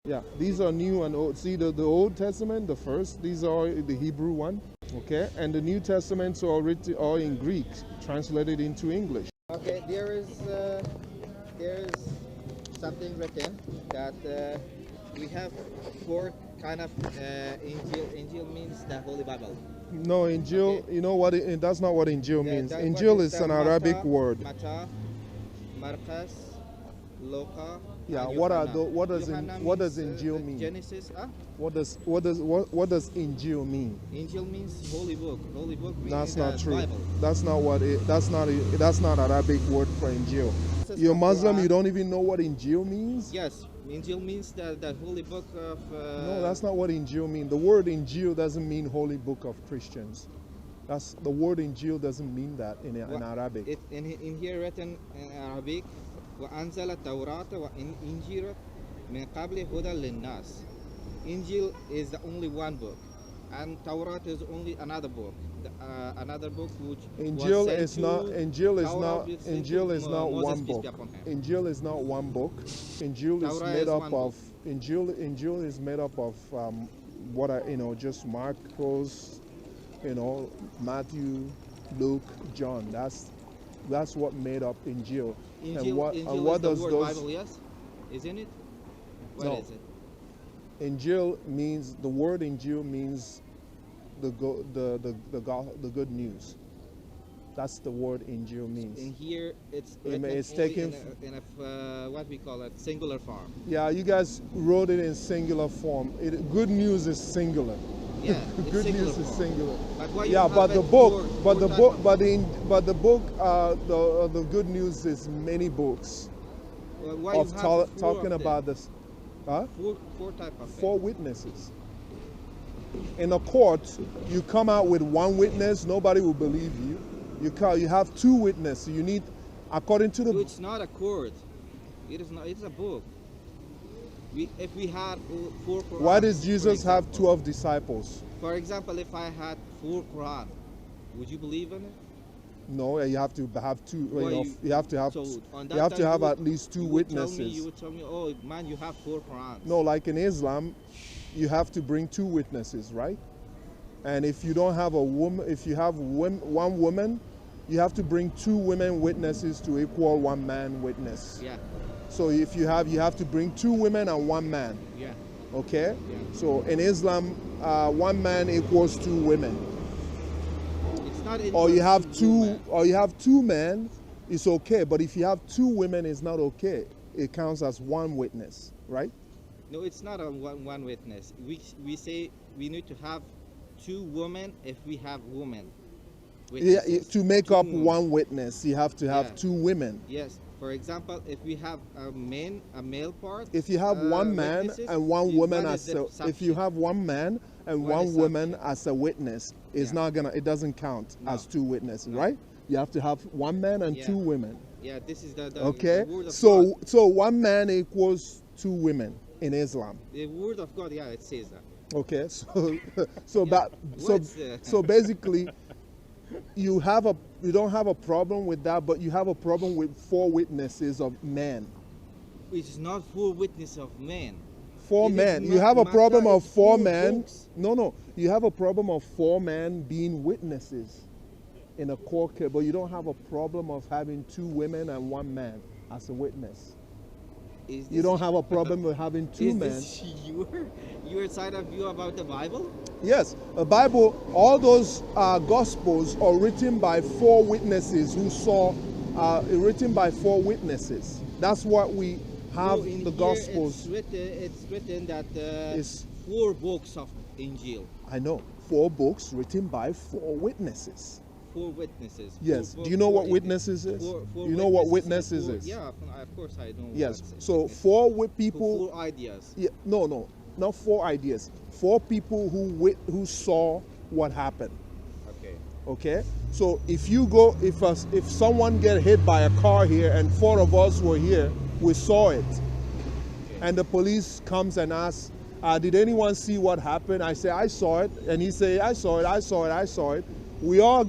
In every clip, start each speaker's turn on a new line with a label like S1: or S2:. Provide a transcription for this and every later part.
S1: Yeah, these are new and old. See the Old Testament, the first, these are the Hebrew one, okay? And the New Testaments are written all in Greek, translated into English.
S2: Okay, there is something written that we have four kind of Injil. Injil means the Holy Bible.
S1: No, Injil,
S2: Okay.
S1: you know what, that's not what Injil means. Injil is an Arabic word.
S2: Mut'a, Marcus, Luca.
S1: Yeah,
S2: and
S1: what
S2: Yohana.
S1: does Injil mean?
S2: Genesis,
S1: What does Injil mean?
S2: Injil means holy book. Holy book means
S1: That's not true.
S2: Bible.
S1: That's not Arabic word for Injil. You're Muslim, you don't even know what Injil means?
S2: Yes, Injil means the holy book of.
S1: No, that's not what Injil means. The word Injil doesn't mean holy book of Christians. The word Injil doesn't mean that in Arabic.
S2: In here written in Arabic, وأنزل التوراة وإنجيل من قبل هدى للناس. Injil is the only one book, and Torah is only another book. Another book which
S1: Injil
S2: was
S1: is
S2: sent
S1: not.
S2: to
S1: Injil is
S2: Torah,
S1: not.
S2: which sent
S1: Injil
S2: to
S1: is not
S2: Moses,
S1: one
S2: peace
S1: book.
S2: be upon him.
S1: Injil is not one book. Injil is
S2: Torah
S1: made
S2: is
S1: up
S2: one
S1: of. Injil is made up of just Marcos, Matthew, Luke, John. That's what made up Injil.
S2: Injil
S1: what
S2: is the
S1: does
S2: word
S1: those?
S2: Bible, yes? Isn't it? What
S1: No.
S2: is it?
S1: Injil means, the word Injil means the good news. That's the word Injil means.
S2: In here, it's
S1: It
S2: written
S1: may- it's
S2: only
S1: taken
S2: in a what we call it, singular form.
S1: Yeah, you guys wrote it in singular form. Good news is singular.
S2: Yeah, it's
S1: Good
S2: singular
S1: news is
S2: form.
S1: singular.
S2: But why you
S1: Yeah,
S2: have
S1: but
S2: it
S1: the book,
S2: four
S1: the good news is many books
S2: why
S1: of
S2: you have
S1: talking about this. Huh?
S2: four type of
S1: Four witnesses. In a court, you come out with one witness, nobody will believe you. You have two witnesses. You need, according to the.
S2: So it's not a court. It is not. It's a book. If we had four Qurans,
S1: Why does Jesus
S2: for
S1: have
S2: example,
S1: 12 disciples?
S2: For example, if I had four Quran, would you believe in it?
S1: No, you have to have two.
S2: Well,
S1: You have to have.
S2: So on that
S1: You have to
S2: time,
S1: have at least two witnesses.
S2: You would tell me, oh man, you have four Qurans.
S1: No, like in Islam, you have to bring two witnesses, right? And if you don't have a woman, if you have one woman, you have to bring two women witnesses to equal one man witness.
S2: Yeah.
S1: So if you have to bring two women and one man.
S2: Yeah.
S1: Okay.
S2: Yeah.
S1: So in Islam, one man equals two women.
S2: It's not.
S1: Or you have
S2: women.
S1: you have two men, it's okay. But if you have two women, it's not okay. It counts as one witness, right?
S2: No, it's not a one witness. We say we need to have two women if we have women.
S1: Yeah, to make up
S2: women.
S1: one witness, you have to have two women.
S2: Yes. For example, if we have a male part.
S1: If you have one man and one woman if you have one man and one woman as a witness, it's not gonna. It doesn't count as two witnesses, right? You have to have one man and two women.
S2: Yeah, this is the
S1: okay.
S2: The word of
S1: so
S2: God.
S1: So one man equals two women in Islam.
S2: The word of God, yeah, it says that.
S1: Okay, so basically, you don't have a problem with that, but you have a problem with four witnesses of men.
S2: It's not four witnesses of men.
S1: Four men. You have a problem of four men. No, you have a problem of four men being witnesses in a court case, but you don't have a problem of having two women and one man as a witness. You don't have a problem with having two men.
S2: Is this your side of view about the Bible?
S1: Yes, the Bible, all those Gospels are written by four witnesses who saw, written by four witnesses. That's what we have the Gospels.
S2: It's written that it's four books of Injil.
S1: I know, 4 books written by 4 witnesses.
S2: 4 witnesses.
S1: Yes. Do you know what witnesses is? You know what witnesses is?
S2: Yeah, of course I know.
S1: Yes. So 4 people.
S2: 4 ideas.
S1: Yeah. No, not 4 ideas. 4 people who saw what happened.
S2: Okay.
S1: Okay. So if someone get hit by a car here and 4 of us were here, we saw it, and the police comes and asks, "Did anyone see what happened?" I say, "I saw it," and he say, "I saw it. I saw it. I saw it." We all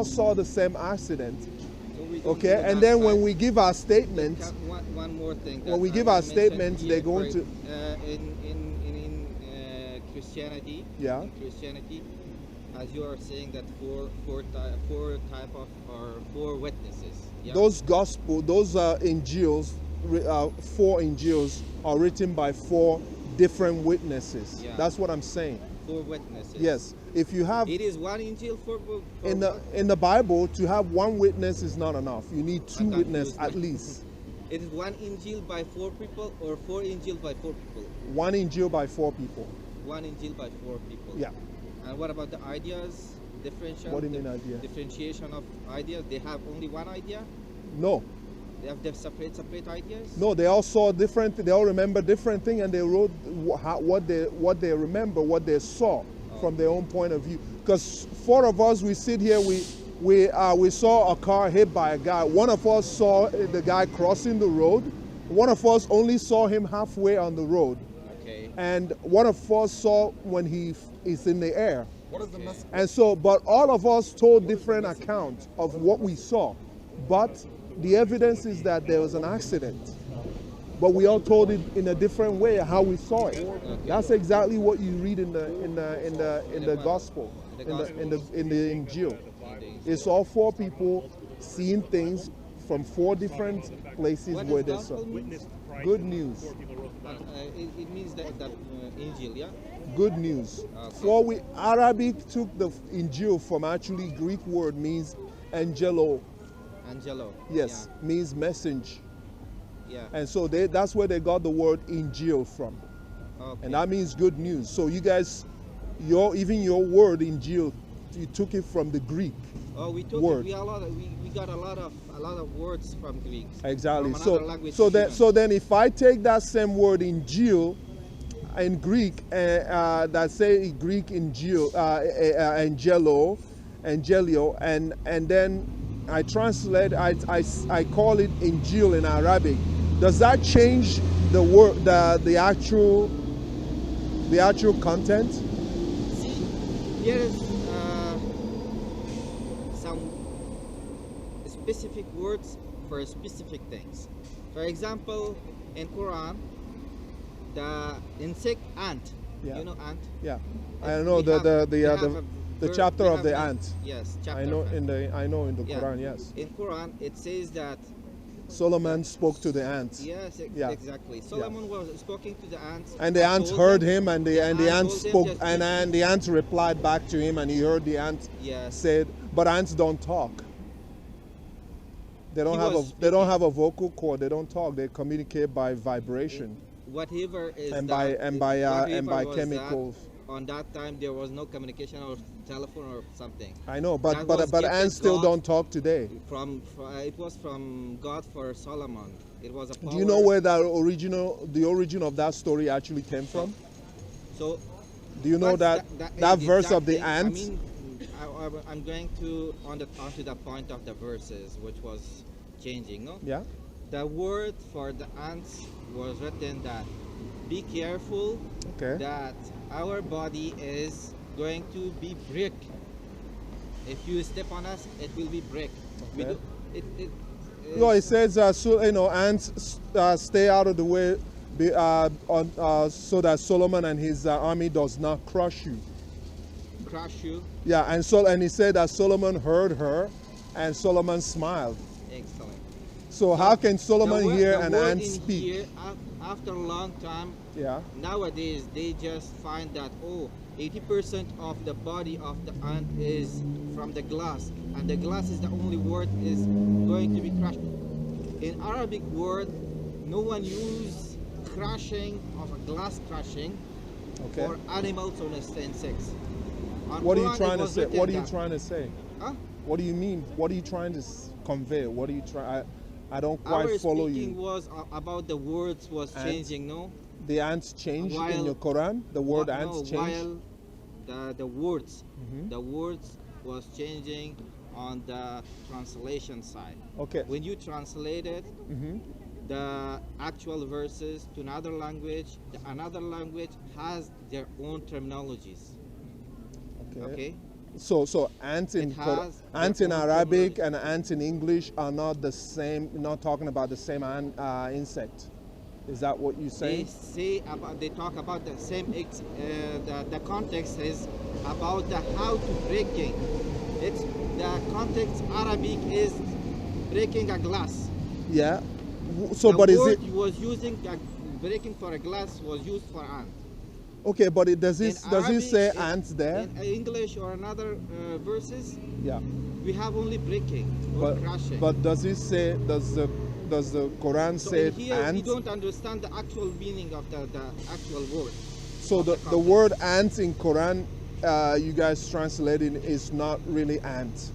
S1: saw the same accident. Okay, and then when we give our statement,
S2: one more thing.
S1: When
S2: that
S1: we
S2: I
S1: give
S2: will
S1: our
S2: mention
S1: statements,
S2: here,
S1: they're going to.
S2: in Christianity.
S1: Yeah.
S2: In Christianity, as you are saying that four type of or four witnesses. Yeah.
S1: Those gospel, those Injils, 4 Injils are written by 4 different witnesses.
S2: Yeah.
S1: That's what I'm saying.
S2: 4 witnesses.
S1: Yes. If you have
S2: It is one Injil for
S1: in the Bible, to have 1 witness is not enough. You need 2
S2: I'm
S1: witnesses
S2: confused.
S1: at least.
S2: It is one Injil by 4 people or 4 Injil by 4 people.
S1: 1 Injil by 4 people.
S2: 1 Injil by 4 people.
S1: Yeah.
S2: And what about the ideas? Differentiation.
S1: What do you mean idea?
S2: Differentiation of ideas. They have only one idea.
S1: No.
S2: They have their separate ideas.
S1: No, they all saw different. They all remember different thing, and they wrote what they remember, what they saw from their own point of view. Because 4 of us, we sit here, we saw a car hit by a guy. One of us saw the guy crossing the road. One of us only saw him halfway on the road.
S2: Okay.
S1: And one of us saw when he is in the air.
S3: What is the message?
S1: And so, but all of us told different accounts of what we saw. But the evidence is that there was an accident. But we all told it in a different way how we saw it.
S2: Okay.
S1: That's exactly what you read in the gospel, in the Injil. It's all 4 people seeing things from 4 different places
S2: What
S1: where
S2: does
S1: they
S2: gospel
S1: saw.
S2: mean?
S1: Good news.
S2: It means that Injil, yeah?
S1: Good news.
S2: Okay.
S1: Arabic took the Injil from actually Greek word means angelo.
S2: Angelo.
S1: Yes, means message.
S2: Yeah.
S1: And so that's where they got the word Injil from.
S2: Okay.
S1: And that means good news. So you guys, even your word Injil, you took it from the Greek.
S2: Oh, we took
S1: word.
S2: it. We got a lot of words from Greek.
S1: Exactly.
S2: From another language
S1: So then if I take that same word Injil in Greek, that say Greek Injil, angelo, angelio, and then I translate, I call it Injil in Arabic. Does that change the word, the actual content?
S2: See, here is some specific words for specific things. For example, in Quran, the insect ant.
S1: Yeah.
S2: You know ant?
S1: Yeah,
S2: It-
S1: I know
S2: we have
S1: the
S2: ver-
S1: chapter
S2: we
S1: of
S2: have
S1: the
S2: a-
S1: ant.
S2: Yes, chapter.
S1: I know
S2: of ant.
S1: in the
S2: Yeah.
S1: Quran. Yes,
S2: In Quran, it says that
S1: Solomon spoke to the ants.
S2: yes,
S1: Yeah.
S2: exactly. Solomon was speaking to the ants,
S1: And the ant
S2: told
S1: heard
S2: them-
S1: him, and the ant
S2: told them
S1: spoke,
S2: just
S1: and the ant replied back to him, and he heard the ant
S2: Yes.
S1: said, "But ants don't talk. They don't
S2: He
S1: have
S2: was
S1: they don't have a vocal cord. They don't talk. They communicate by vibration
S2: whatever is
S1: and
S2: that,
S1: by
S2: whatever was
S1: chemicals."
S2: that, on that time there was no communication or telephone or something.
S1: I know,
S2: That
S1: but
S2: was gifted
S1: ants still
S2: God
S1: don't talk today.
S2: It was from God for Solomon. It was a power.
S1: Do you know where the origin of that story actually came from?
S2: So
S1: Do you know
S2: what's
S1: that verse
S2: exact
S1: of the
S2: thing?
S1: ant?
S2: I mean, I'm going to onto the point of the verses, which was changing. No,
S1: Yeah.
S2: the word for the ants was written that be careful
S1: Okay.
S2: that our body is going to be brick. If you step on us, it will be brick. We
S1: Okay.
S2: do, it
S1: No, it says ants stay out of the way, so that Solomon and his army does not crush you.
S2: crush you.
S1: Yeah, and he said that Solomon heard her, and Solomon smiled.
S2: Excellent.
S1: So how can Solomon
S2: The
S1: hear
S2: the
S1: an
S2: word
S1: ant
S2: in
S1: speak?
S2: Here, after a long time,
S1: Yeah.
S2: nowadays they just find that 80% of the body of the ant is from the glass, and the glass is the only word is going to be crushed. In Arabic word, no one use crushing of a glass crushing
S1: Okay.
S2: for animals or insects. On
S1: What are you
S2: Quran, it
S1: trying to
S2: was
S1: say?
S2: written
S1: What are you
S2: that-
S1: trying to say?
S2: Huh?
S1: What do you mean? What are you trying to convey? What are you trying? I don't
S2: Our
S1: quite follow
S2: speaking
S1: you.
S2: was about the words was
S1: Ants?
S2: changing, no?
S1: The ants changed in
S2: While-
S1: your Quran. The word
S2: No,
S1: ants changed.
S2: while the words
S1: Mhm.
S2: the words was changing on the translation side.
S1: Okay.
S2: When you translate it,
S1: Mhm.
S2: the actual verses to another language, another language has their own terminologies.
S1: Okay.
S2: Okay,
S1: So ants in
S2: It has
S1: ants
S2: their
S1: in
S2: own
S1: Arabic
S2: formula.
S1: and ants in English are not the same. Not talking about the same insect. Is that what you're
S2: They
S1: saying?
S2: they talk about the same the context is about the how to breaking. It's the context Arabic is breaking a glass.
S1: Yeah. So,
S2: The
S1: but is it
S2: word was using breaking for a glass was used for ant.
S1: okay? But it does
S2: In
S1: it
S2: Arabic,
S1: say ants there?
S2: in English or another verses,
S1: Yeah.
S2: we have only breaking or crashing.
S1: But does it say does the Quran
S2: So
S1: say
S2: in here, we
S1: ants?
S2: don't understand the actual meaning of the actual word.
S1: So
S2: of
S1: the
S2: context.
S1: word ants in Quran, you guys translating is not really ant.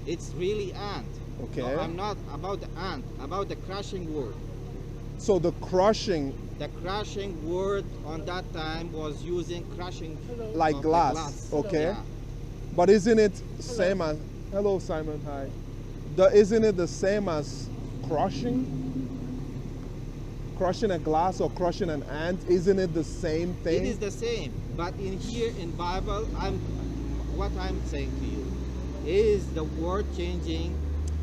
S2: It's really ant.
S1: Okay.
S2: No, I'm not about the ant, about the crashing word.
S1: So the crushing,
S2: The crashing word on that time was using crashing
S1: like
S2: of the
S1: glass, okay.
S2: Yeah.
S1: But isn't it same as hello Simon, hi. Isn't it the same as crushing? Crushing a glass or crushing an ant, isn't it the same thing?
S2: It is the same, but in here in Bible, what I'm saying to you is the word changing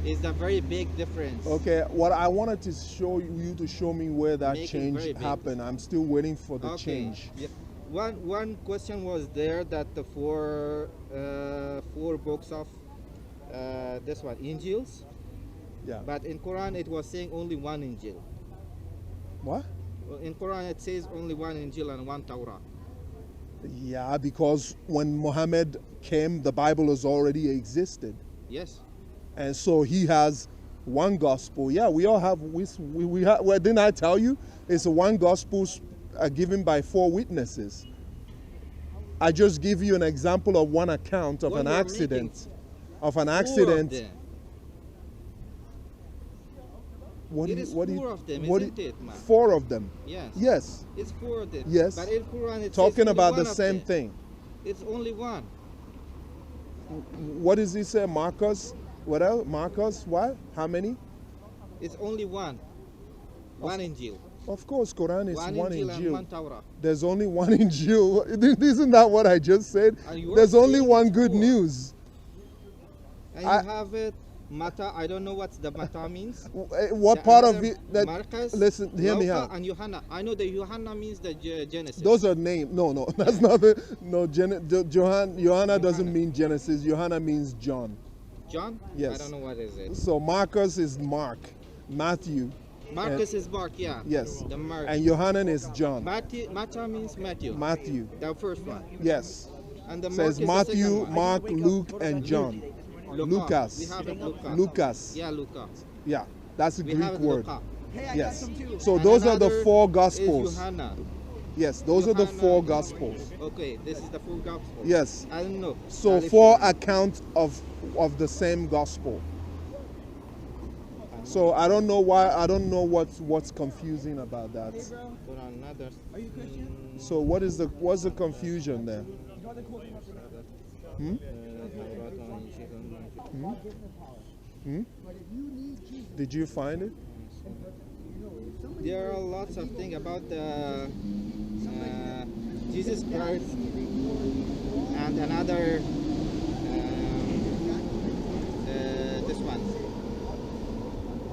S2: is the very big difference.
S1: Okay, what I wanted to show you to show me where that
S2: Make it
S1: change
S2: very big.
S1: happened. I'm still waiting for the
S2: Okay.
S1: change.
S2: Yeah. One question was there that the four books of this one Injils,
S1: Yeah.
S2: but in Quran it was saying only one Injil.
S1: What?
S2: In Quran it says only one Injil and one Torah.
S1: Yeah, because when Muhammad came, the Bible has already existed.
S2: Yes.
S1: And so he has one gospel. Yeah, we all have, we have, well, didn't I tell you? It's one gospel given by 4 witnesses. I just give you an example of one account of
S2: Well,
S1: an
S2: you're
S1: accident. Of an
S2: Four of
S1: accident.
S2: them.
S1: What do
S2: It
S1: you-
S2: is
S1: what do you-
S2: four of them,
S1: what do
S2: isn't it, man?
S1: 4 of them.
S2: Yes.
S1: Yes.
S2: It's four of them.
S1: Yes.
S2: But in Quran it says
S1: Talking
S2: only
S1: about
S2: one
S1: the
S2: of
S1: same
S2: them.
S1: thing.
S2: It's only one.
S1: What does he say? Marcus? What else? Marcus? What? How many?
S2: It's only one. One Injil.
S1: Of course, Quran is
S2: One
S1: one
S2: Injil and
S1: Injil.
S2: one Torah.
S1: There's only one Injil. Isn't that what I just said?
S2: And you are
S1: There's only
S2: saying
S1: one
S2: it's
S1: good
S2: 4.
S1: news.
S2: And
S1: I-
S2: you have it, Mut'a. I don't know what the Mut'a means.
S1: What
S2: The
S1: part of
S2: another
S1: it? That,
S2: Marcus,
S1: listen, hear me
S2: Luca,
S1: out.
S2: and Johanna. I know the Johanna means the Genesis.
S1: Those are names. No, that's not the. No, Johanna doesn't mean Genesis. Johanna means John.
S2: John?
S1: Yes.
S2: I don't know what is it.
S1: So Marcus is Mark. Matthew.
S2: Marcus is Mark, yeah.
S1: Yes.
S2: The Mark.
S1: And Johanna is John.
S2: Mut'a means Matthew.
S1: Matthew.
S2: The first one.
S1: Yes.
S2: And the Mark
S1: Says
S2: is the
S1: Matthew,
S2: second one.
S1: Mark, Luke, and John. Lucas.
S2: We have it, Lucas.
S1: Lucas.
S2: Yeah, Lucas.
S1: Yeah, that's a
S2: We
S1: Greek
S2: have it,
S1: word.
S2: Luca.
S1: Yes. So
S2: And
S1: those are the
S2: another
S1: 4
S2: is
S1: gospels.
S2: Johanna.
S1: Yes, those are the
S2: Johanna.
S1: 4 gospels.
S2: Okay, this is the full gospel.
S1: Yes.
S2: I don't know.
S1: So
S2: If
S1: 4
S2: you-
S1: accounts of the same gospel. So I don't know why. I don't know what's confusing about that.
S2: For another. Are you Christian?
S1: So what's the confusion there? Hmm? Hmm? Did you find it?
S2: There are lots of things about the Jesus Christ and another this one,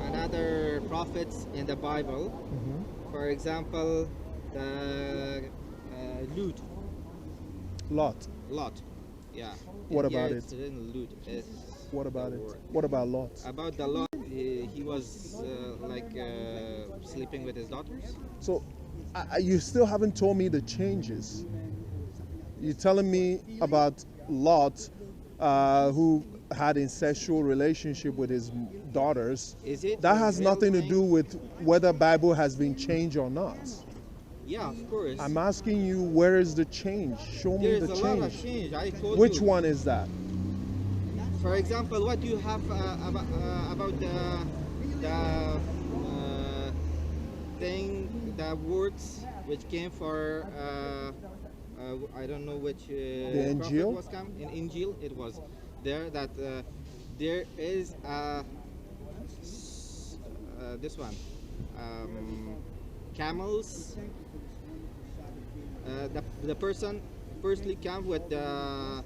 S2: another prophets in the Bible. For example, the
S1: Lot.
S2: Lot. Yeah.
S1: What
S2: In here
S1: about
S2: it's written Lut. It's
S1: What about
S2: the
S1: it?
S2: word.
S1: What about Lot?
S2: About the Lot, he was sleeping with his daughters.
S1: So you still haven't told me the changes. You're telling me about Lot, who had incestual relationship with his daughters.
S2: Is it
S1: That
S2: a
S1: has
S2: real
S1: nothing to
S2: thing?
S1: do with whether Bible has been changed or not.
S2: Yeah, of course.
S1: I'm asking you, where is the change? Show me
S2: There's
S1: the
S2: a lot of
S1: change.
S2: change. I told
S1: Which
S2: you.
S1: one is that?
S2: For example, what you have about the thing, the words which came for I don't know which prophet
S1: Injil?
S2: was come in Injil. It was there that there is this one camels. The person firstly came with the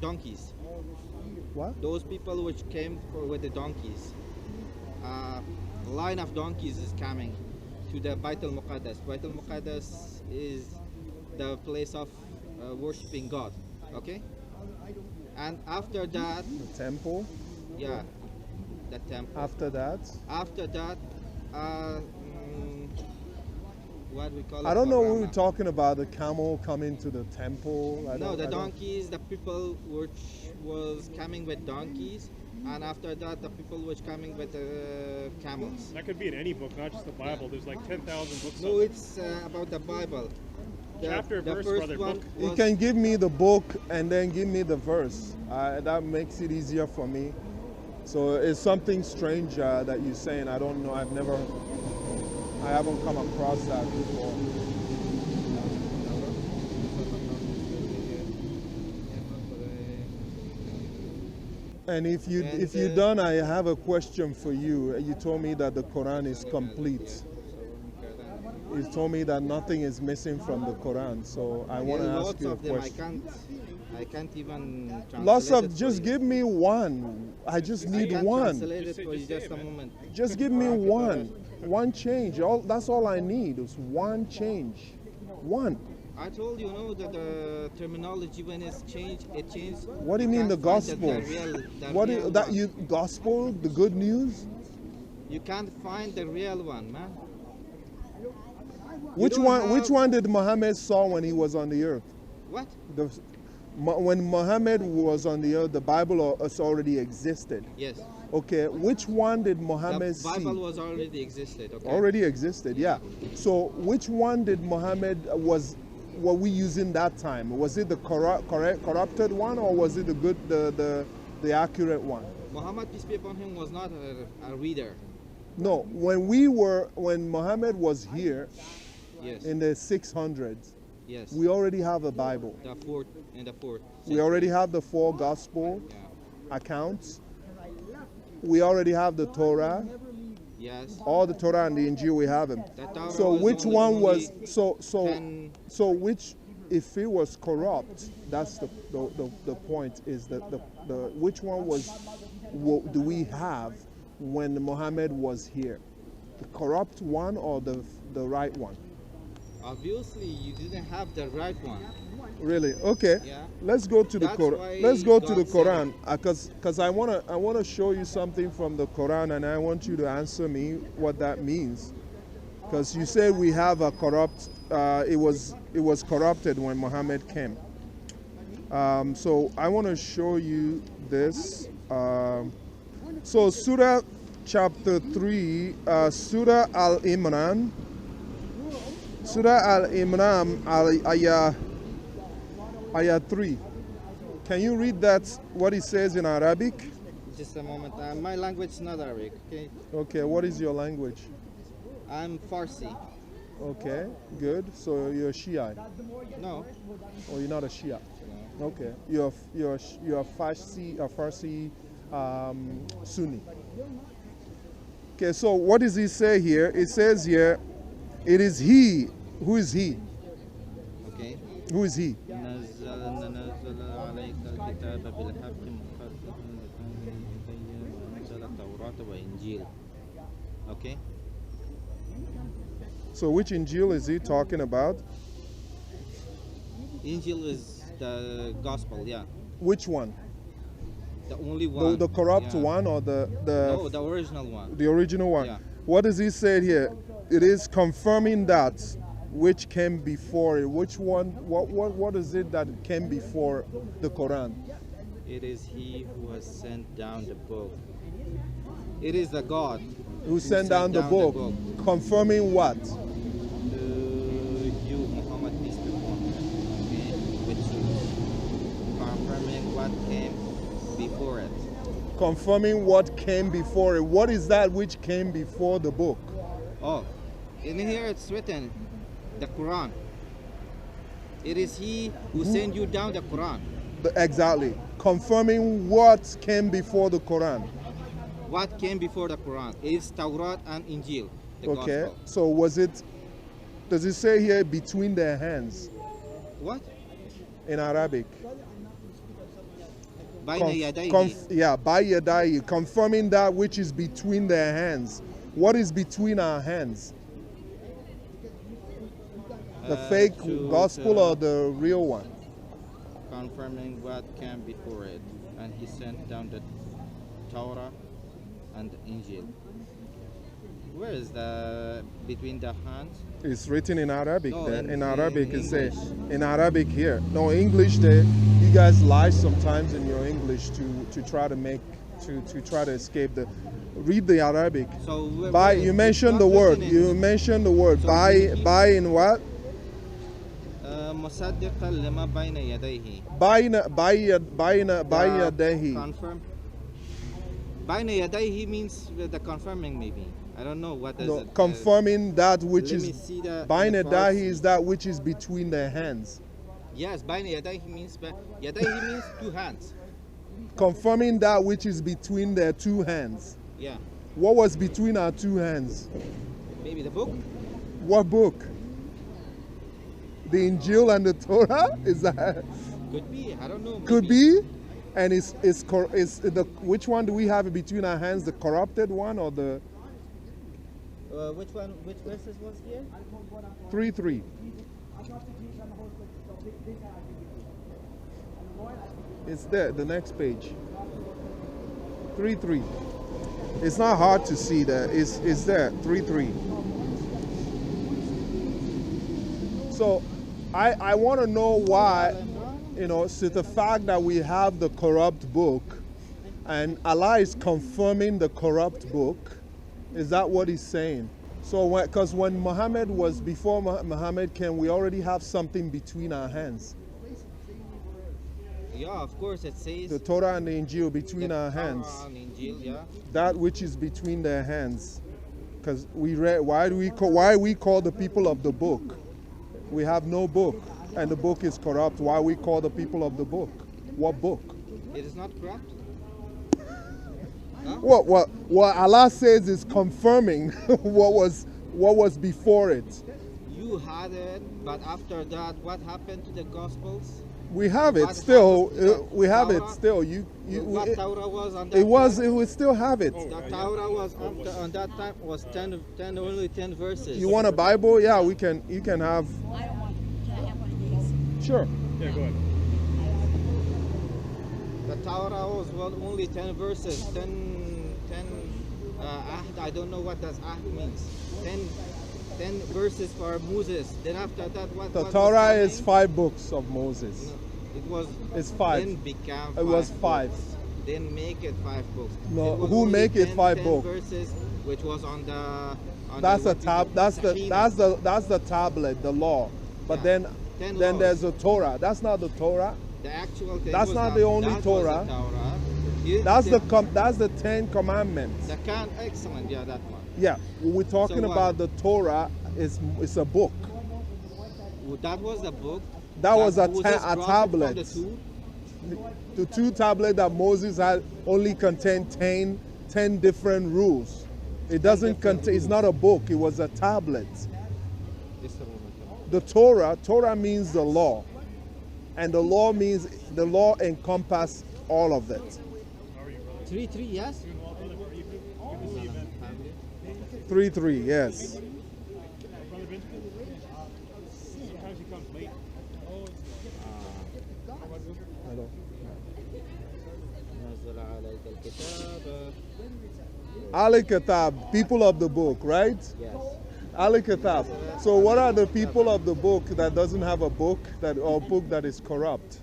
S2: donkeys.
S1: What?
S2: Those people which came with the donkeys. A line of donkeys is coming to the Bait al-Muqaddas. Bait al-Muqaddas is the place of worshipping God. Okay? And after that,
S1: The temple.
S2: yeah, the temple.
S1: After that,
S2: After that, what we call it?
S1: I don't know. We were
S2: Karama.
S1: talking about the camel coming to the temple.
S2: No, the donkeys, the people which was coming with donkeys, and after that, the people which coming with camels.
S3: That could be in any book, not just the Bible. There's like 10,000 books.
S2: No,
S3: on it.
S2: it's about the Bible.
S3: Chapter, verse,
S2: first
S3: brother,
S2: one
S3: book.
S1: You
S2: was-
S1: can give me the book and then give me the verse. That makes it easier for me. So it's something strange that you're saying. I don't know. I haven't come across that before. And if you're done, I have a question for you. You told me that the Quran is complete. You told me that nothing is missing from the Quran. So I want to
S2: There are
S1: ask
S2: lots
S1: you a
S2: of them.
S1: question.
S2: I can't even translate
S1: Lots
S2: it
S1: of,
S2: for
S1: just
S2: you.
S1: give me one. I just
S2: I
S1: need
S2: can't
S1: one.
S2: translate it
S3: Just
S2: for you
S3: say
S2: just
S3: it,
S2: a
S3: man.
S2: moment.
S1: Just give me one change. That's all I need is one change. One.
S2: I told you, no, that the terminology when it's changed, it changed.
S1: What do you mean the
S2: can't find
S1: gospel? What
S2: real
S1: is that?
S2: one.
S1: You gospel, the good news?
S2: You can't find the real one, man.
S1: Which
S2: don't
S1: one? Which
S2: have-
S1: one did Muhammad saw when he was on the earth?
S2: What?
S1: When Muhammad was on the earth, the Bible has already existed.
S2: Yes.
S1: Okay, which one did
S2: The
S1: Muhammad
S2: Bible
S1: see?
S2: was already existed. Okay.
S1: Already existed, yeah. So which one did Muhammad were we using that time? Was it the corrupted one, or was it the good, the accurate one?
S2: Muhammad, peace be upon him, was not a reader.
S1: No, when Muhammad was here
S2: Yes.
S1: in the 600s,
S2: Yes.
S1: we already have a Bible.
S2: The fourth and the fourth.
S1: We already have the 4 gospel
S2: Yeah.
S1: accounts. We already have the Torah.
S2: Yes.
S1: All the Torah and the Injil, we have them.
S2: The Torah
S1: So
S2: was
S1: which
S2: only-
S1: one was
S2: only
S1: so
S2: 10
S1: which, if it was corrupt, that's the point, is that the which one was do we have when Muhammad was here? The corrupt one or the right one?
S2: Obviously, you didn't have the right one.
S1: Really? Okay.
S2: Yeah.
S1: Let's go to the
S2: That's
S1: Quran.
S2: why
S1: Let's go to
S2: God
S1: the
S2: said
S1: Quran because I wanna show you something from the Quran, and I want you to answer me what that means. Because you said we have a corrupt. It was corrupted when Muhammad came. So I want to show you this. So Surah chapter 3, Surah Al-Imran. Surah Al-Imran, ayah 3. Can you read that, what it says in Arabic?
S2: Just a moment. My language is not Arabic. Okay.
S1: Okay, what is your language?
S2: I'm Farsi.
S1: Okay, good. So you're a Shiite,
S2: No.
S1: or you're not a Shia? Okay, you're Farsi Sunni. Okay, so what does he say here? It says here, it is he. Who is he?
S2: Okay.
S1: Who is he?
S2: نزل عليك الكتاب بالحق مصدقا ونزل التوراة وإنجيل. Okay.
S1: So which Injil is he talking about?
S2: Injil is the gospel. Yeah.
S1: Which one?
S2: The only one.
S1: The corrupt
S2: Yeah.
S1: one or
S2: No, the original one.
S1: the original one?
S2: Yeah.
S1: What does he say here? It is confirming that which came before it. Which one? What is it that came before the Quran?
S2: It is He who has sent down the book. It is the God
S1: Who sent down the book? Confirming what?
S2: to you, Muhammad, peace be upon him. Okay, with truth, confirming what came before it.
S1: Confirming what came before it. What is that which came before the book?
S2: Oh, in here it's written, the Quran. It is He who sent you down the Quran.
S1: Exactly. Confirming what came before the Quran.
S2: What came before the Quran is Taurat and Injil, the
S1: Okay.
S2: gospel.
S1: So was it? Does it say here between their hands
S2: What?
S1: in Arabic?
S2: بين يديه.
S1: by yadayhi, confirming that which is between their hands. What is between our hands? The fake gospel or the real one?
S2: Confirming what came before it, and he sent down the Torah and the Injil. Where is the between the hands?
S1: It's written in Arabic
S2: No,
S1: there.
S2: in-
S1: In Arabic
S2: in
S1: it says.
S2: English.
S1: In Arabic here. No, English there. You guys lie sometimes in your English to try to make to try to escape the. Read the Arabic.
S2: So
S1: By you mentioned the word. You mentioned the word.
S2: So
S1: By in what?
S2: مصدقا لما بين يديه.
S1: By yadayhi.
S2: Confirm. بين يديه means the confirming maybe. I don't know what is
S1: No,
S2: it.
S1: confirming that which
S2: Let me
S1: is
S2: see the.
S1: Bain
S2: the
S1: Dahi
S2: Farsi.
S1: is that which is between their hands.
S2: Yes, بين يديه means يديه means two hands.
S1: Confirming that which is between their two hands.
S2: Yeah,
S1: What was between our two hands?
S2: maybe the book.
S1: What book? The Injil and the Torah? Is that
S2: Could be. I don't know.
S1: could
S2: maybe.
S1: be? And is the which one do we have between our hands? The corrupted one or the
S2: Which one? Which verses was here?
S1: 3:3? It's there, the next page. 3:3. It's not hard to see that. It's there, 3:3. So I want to know why, so the fact that we have the corrupt book and Allah is confirming the corrupt book, is that what he's saying? So because when Muhammad was, before Muhammad came, we already have something between our hands.
S2: Yeah, of course it says.
S1: The Torah and the Injil between
S2: the
S1: our
S2: Torah
S1: hands.
S2: and Injil, yeah.
S1: That which is between their hands. Because we read, why we call the people of the book? We have no book, and the book is corrupt. Why we call the people of the book? What book?
S2: It is not corrupt. Huh?
S1: What Allah says is confirming what was before it.
S2: You had it, but after that, what happened to the Gospels?
S1: We have it
S2: What
S1: still.
S2: happened to the
S1: We have it
S2: Torah?
S1: still.
S2: What Torah was on that
S1: It was.
S2: time?
S1: It would still have it.
S2: The Torah was on that time was 10 only 10 verses.
S1: You want a Bible? Yeah, we can. You can have.
S4: I don't want. Can I have one of these?
S1: Sure.
S3: Yeah, go ahead.
S2: The Torah was only 10 verses. 10 ahd. I don't know what does ahd means. 10 verses for Moses. Then after that, what?
S1: The
S2: what
S1: Torah
S2: was
S1: is
S2: the
S1: 5 books of Moses.
S2: name? It was.
S1: It's 5.
S2: Then became.
S1: It was
S2: 5
S1: 5.
S2: books. Then make it 5 books.
S1: No,
S2: It was
S1: who
S2: only
S1: make it
S2: 10
S1: 5
S2: 10
S1: book?
S2: verses, which was on the. On
S1: That's
S2: the,
S1: the tab. That's the
S2: Sahina.
S1: that's the tablet, the law. But
S2: Yeah.
S1: then
S2: 10
S1: then
S2: laws.
S1: there's a Torah. That's not the Torah.
S2: The actual thing
S1: That's
S2: was
S1: not the only
S2: that was
S1: Torah.
S2: the Torah.
S1: That's the 10 commandments.
S2: The excellent, yeah, that one.
S1: Yeah, what we're talking
S2: So what?
S1: about the Torah is a book.
S2: That was the book.
S1: That was a
S2: Moses
S1: ta- a
S2: brought it from
S1: tablet.
S2: the two.
S1: The 2 tablets that Moses had only contained 10 different rules. It doesn't
S2: different
S1: contain. It's not a book. It was a tablet.
S2: Just a moment.
S1: The Torah means the law, and the law means the law encompasses all of it.
S2: 3, yes.
S1: 3:3, yes.
S3: Brother Benjamin? Sometimes he comes late.
S2: نزل عليك الكتاب.
S1: Al-Kitab, people of the book, right?
S2: Yes.
S1: Al-Kitab. So what are the people of the book that doesn't have a book or book that is corrupt?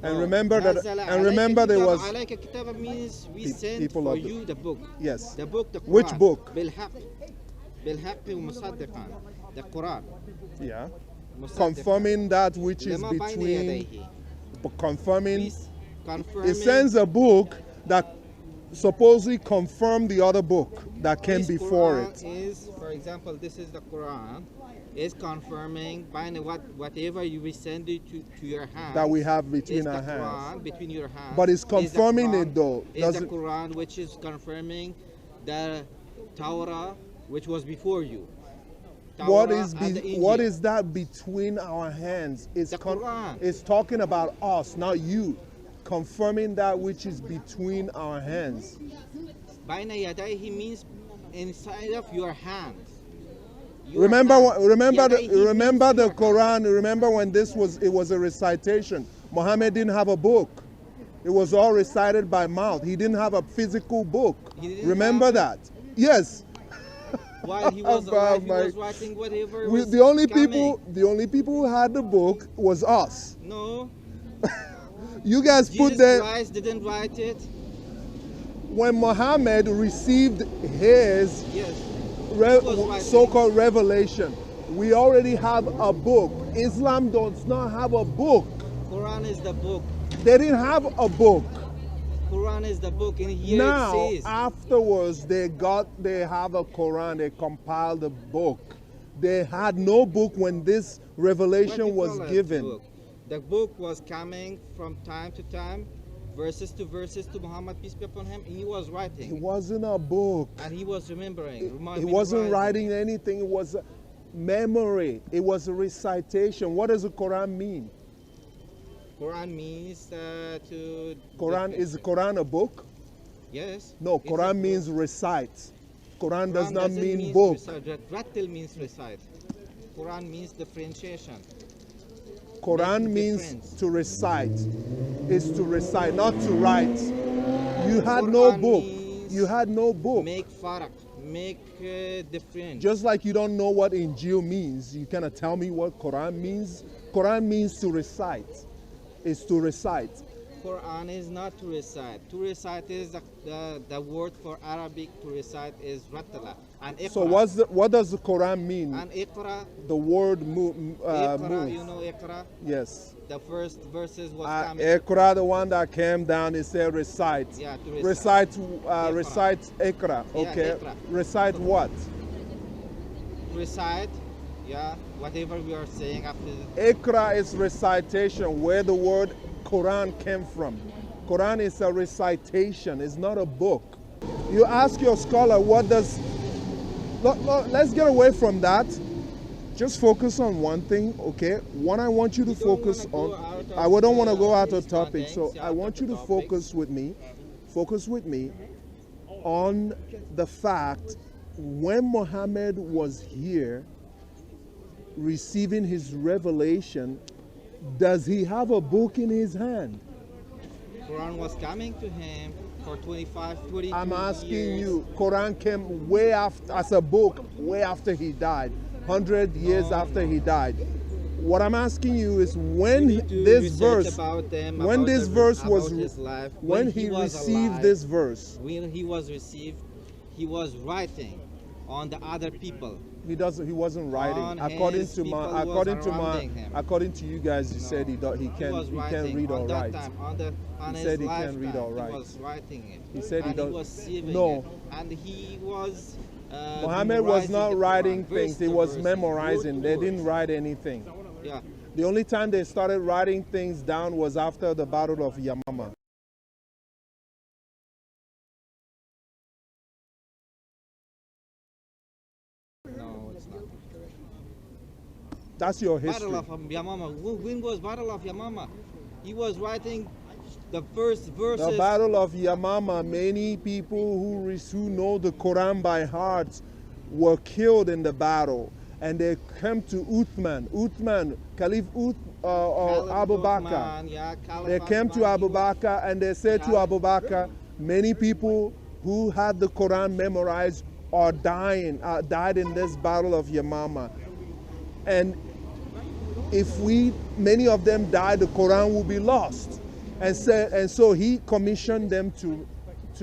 S1: And remember there was
S2: عليك الكتاب means we sent
S1: people
S2: for
S1: of the-
S2: you the book.
S1: yes.
S2: The book, the Quran.
S1: Which book?
S2: بالحق ومصدقا. The Quran.
S1: Yeah.
S2: مصدقاً.
S1: Confirming that which is
S2: لما بين
S1: between
S2: يديه.
S1: confirming
S2: Please, confirming.
S1: it sends a book that supposedly confirmed the other book that came
S2: This
S1: before
S2: Quran
S1: it.
S2: is, for example, this is the Quran, is confirming by whatever you will send it to your hand.
S1: That we have
S2: is
S1: between
S2: the
S1: our hands.
S2: Quran between your hands.
S1: But it's
S2: is the
S1: confirming
S2: Quran-
S1: it though.
S2: Is the
S1: Doesn't-
S2: Quran which is confirming the Torah which was before you.
S1: What
S2: Torah
S1: is
S2: and the
S1: what
S2: Injil.
S1: is that between our hands?
S2: The Quran.
S1: It's talking about us, not you. confirming that which is between our hands.
S2: Baina yadayhi means inside of your hands.
S1: Remember
S2: Yadayhi
S1: the
S2: means
S1: Quran. Remember when it was a recitation. Muhammad didn't have a book. It was all recited by mouth. He didn't have a physical book.
S2: He didn't
S1: Remember
S2: have
S1: that? Yes.
S2: While he was alive, he was writing whatever was coming.
S1: The only people who had the book was us.
S2: No,
S1: You guys put
S2: Jesus
S1: that
S2: Christ didn't write it.
S1: when Muhammad received his
S2: Yes. was writing.
S1: so-called revelation. We already have a book. Islam does not have a book.
S2: Quran is the book.
S1: They didn't have a book.
S2: Quran is the book, and here
S1: Now,
S2: it says.
S1: afterwards, they have a Quran. They compiled a book. They had no book when this
S2: What
S1: revelation
S2: you
S1: was
S2: call it,
S1: given.
S2: book? The book was coming from time to time, verses to Muhammad, peace be upon him. He was
S1: It
S2: writing,
S1: wasn't a book.
S2: and he was remembering.
S1: He wasn't writing anything. It was a memory. It was a recitation. What does the Quran mean?
S2: Quran means to.
S1: Is the Quran a book?
S2: Yes.
S1: No,
S2: it's a
S1: Quran
S2: book.
S1: means recite. Quran does
S2: Quran
S1: not
S2: doesn't
S1: mean
S2: mean
S1: book.
S2: Recite. Rattil means recite. Quran means differentiation.
S1: Quran
S2: Making
S1: means
S2: difference.
S1: to recite. Is to recite, not to write. You had no
S2: Quran
S1: book.
S2: means
S1: You had no book.
S2: Make farak, make difference.
S1: Just like you don't know what Injil means, you cannot tell me what Quran means. Quran means to recite. Is to recite.
S2: Quran is not to recite. To recite is the word for Arabic to recite is rattala. And iqra.
S1: So what does the Quran mean?
S2: And iqra,
S1: The word
S2: iqra,
S1: move.
S2: you know iqra?
S1: Yes.
S2: The first verses was coming.
S1: Iqra, the one that came down, it said recite.
S2: Yeah, to recite.
S1: Recite Iqra.
S2: Yeah,
S1: Okay.
S2: Iqra.
S1: Recite what?
S2: Recite, yeah, whatever we are saying after.
S1: Iqra is recitation, where the word Quran came from. Quran is a recitation, it's not a book. You ask your scholar, what does... Let's get away from that. Just focus on one thing, okay? One I want you to focus on. I don't want to go out of topic, so I want you to focus with me on the fact when Muhammad was here receiving his revelation, does he have a book in his hand?
S2: Quran was coming to him for 25, 22
S1: I'm asking
S2: years.
S1: you, Quran came way after, as a book, way after he died, 100 years
S2: No,
S1: after
S2: no.
S1: he died. What I'm asking you is
S2: You
S1: when
S2: need to
S1: this
S2: research
S1: verse,
S2: about them,
S1: when
S2: about
S1: this
S2: the-
S1: verse
S2: about
S1: was,
S2: his life,
S1: when he
S2: was
S1: received
S2: alive,
S1: this verse,
S2: when he was received, he was writing on the other people.
S1: he wasn't writing.
S2: On
S1: According
S2: his
S1: to
S2: people
S1: my,
S2: was
S1: according
S2: surrounding him.
S1: to you guys, you said he
S2: was
S1: can't
S2: writing
S1: read or
S2: on that
S1: write.
S2: time, on
S1: He
S2: his
S1: said he
S2: lifetime,
S1: can't read or write.
S2: He was writing it.
S1: He said he
S2: and
S1: don't-
S2: he was saving
S1: No.
S2: it. And he was
S1: Muhammad was
S2: memorizing
S1: not
S2: the
S1: writing
S2: Quran,
S1: things,
S2: verse
S1: he
S2: to
S1: was
S2: verse,
S1: memorizing.
S2: word
S1: They
S2: to
S1: didn't
S2: word.
S1: write anything.
S2: Yeah.
S1: The only time they started writing things down was after the Battle of Yamama.
S2: No, it's not.
S1: That's your history.
S2: Battle of Yamama. When was Battle of Yamama? He was writing the first verses.
S1: The Battle of Yamama, many people who know the Quran by heart were killed in the battle. And they came to Uthman, Caliph Abu Bakr.
S2: Uthman, yeah,
S1: They
S2: Caliph
S1: came to
S2: Uthman,
S1: Abu
S2: he was-
S1: Bakr and they said to Abu Bakr, many people who had the Quran memorized are died in this Battle of Yamama. And if many of them died, the Quran will be lost. And so he commissioned them to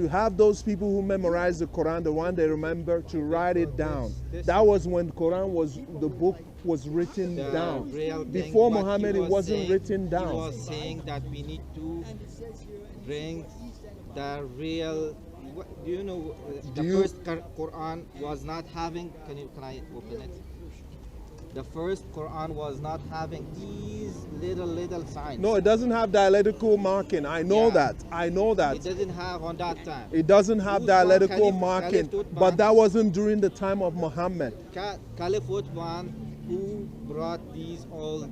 S1: have those people who memorize the Quran, the one they remember, to write it down. That was when the book was written
S2: The
S1: down.
S2: real thing,
S1: Before
S2: what he
S1: Muhammad, it
S2: was
S1: wasn't
S2: saying-
S1: written down.
S2: He was saying that we need to bring the real. Do you know the first Quran was not having? Can I open it? The first Quran was not having these little signs.
S1: No, it doesn't have dialectical marking. I know
S2: Yeah.
S1: that. I know that.
S2: It didn't have on that time.
S1: It doesn't have
S2: Uthman,
S1: dialectical
S2: Caliph
S1: marking,
S2: Uthman.
S1: but that wasn't during the time of Muhammad.
S2: Caliph Uthman, who brought these all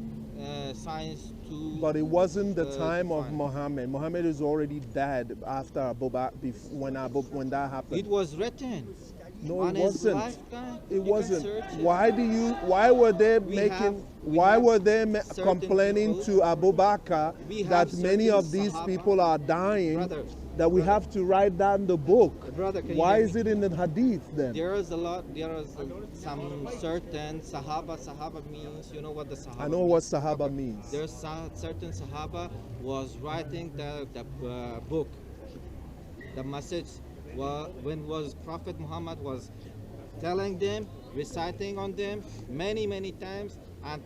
S2: science to.
S1: But it wasn't the
S2: to
S1: time of
S2: find.
S1: Muhammad. Muhammad is already dead after Abu Bakr, when that happened.
S2: It was written.
S1: No,
S2: on
S1: it
S2: his
S1: wasn't.
S2: lifetime.
S1: It
S2: You can
S1: wasn't.
S2: search it.
S1: Why were they
S2: We
S1: making?
S2: have- we
S1: why
S2: have
S1: were they
S2: certain
S1: complaining
S2: people-
S1: to Abu Bakr
S2: We have
S1: that many
S2: certain
S1: of these
S2: Sahaba-
S1: people are dying?
S2: Brother,
S1: that we
S2: brother.
S1: have to write down the book.
S2: Brother, can you
S1: Why
S2: hear
S1: is
S2: me?
S1: it in the hadith then?
S2: There is some certain Sahaba. Sahaba means, you know what the Sahaba
S1: I know
S2: means?
S1: what Sahaba means.
S2: There's certain Sahaba was writing the book. The message when was Prophet Muhammad was telling them, reciting on them many times, and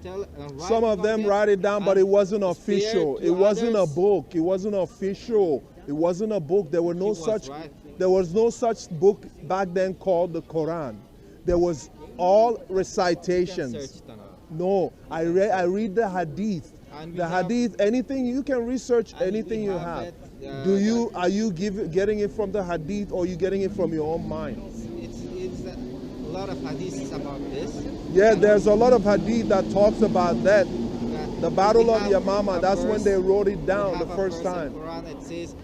S1: Some of them write it down, but it wasn't official.
S2: to
S1: It wasn't a
S2: others.
S1: book. It wasn't official. It wasn't a book. There were no
S2: was
S1: such.
S2: right.
S1: There was no such book back then called the Quran. There was all recitations.
S2: Search it on
S1: No, I read the hadith.
S2: And we
S1: The
S2: have-
S1: hadith, anything you can research,
S2: And
S1: anything
S2: we
S1: you
S2: have
S1: have.
S2: it,
S1: Are you getting it from the hadith, or are you getting it from your own mind?
S2: It's a lot of hadiths about this.
S1: Yeah, there's a lot of hadith that talks about that.
S2: That
S1: The Battle
S2: we
S1: of
S2: have
S1: Yamama,
S2: a
S1: that's when
S2: verse-
S1: they wrote it
S2: we
S1: down the
S2: have a
S1: first
S2: verse in
S1: time.
S2: Quran, it says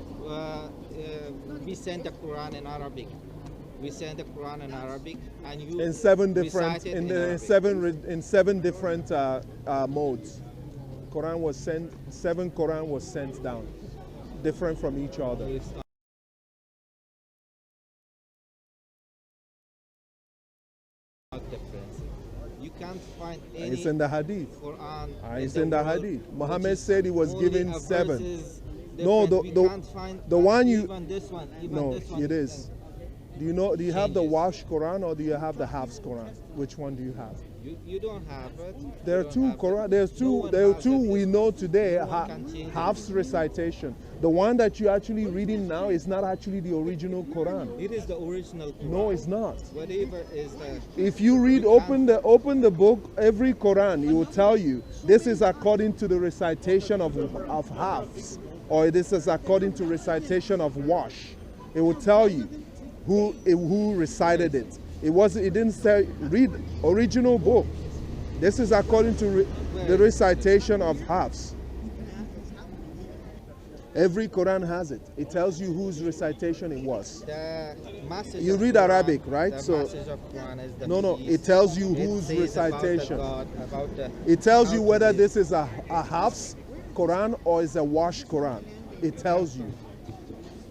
S2: we send the Quran in Arabic. We send the Quran in Arabic, and you
S1: In seven different
S2: recite it
S1: in
S2: Arabic.
S1: in seven different modes. Quran was sent. 7 Quran was sent down, different from each other.
S2: It's not different. You can't find any
S1: It's in the hadith.
S2: Quran.
S1: It's in the
S2: world
S1: hadith.
S2: which
S1: Muhammad
S2: is
S1: said he was
S2: only
S1: given
S2: a
S1: 7.
S2: verses
S1: No,
S2: different.
S1: the
S2: We can't find
S1: one you-
S2: even this one. Even
S1: No,
S2: this one
S1: it is. Do you have the
S2: changes.
S1: Wash Quran, or do you have the Hafs Quran? Which one do you have?
S2: You don't have it.
S1: There are
S2: You don't
S1: two
S2: have it.
S1: Quran. There's
S2: No
S1: two.
S2: one
S1: There are
S2: has
S1: two
S2: it.
S1: we know today.
S2: No one can change it.
S1: Hafs recitation. The one that you're actually reading now is not actually the original Quran.
S2: It is the original Quran.
S1: No, it's not.
S2: Whatever is the
S1: If you read, open the book, every Quran, it will tell you this is according to the recitation of Hafs, or this is according to recitation of Wash. It will tell you who recited it. It didn't say read original book. This is according to the recitation of Hafs. Every Quran has it. It tells you whose recitation it was.
S2: the message.
S1: You
S2: of
S1: read
S2: Quran,
S1: Arabic, right?
S2: The
S1: So-
S2: message of Quran is the
S1: No,
S2: peace.
S1: it tells you
S2: It
S1: whose
S2: says
S1: recitation.
S2: About the God, about the,
S1: It tells
S2: how
S1: you
S2: to
S1: whether
S2: live.
S1: this is a Hafs Quran or is a Wash Quran. It tells you.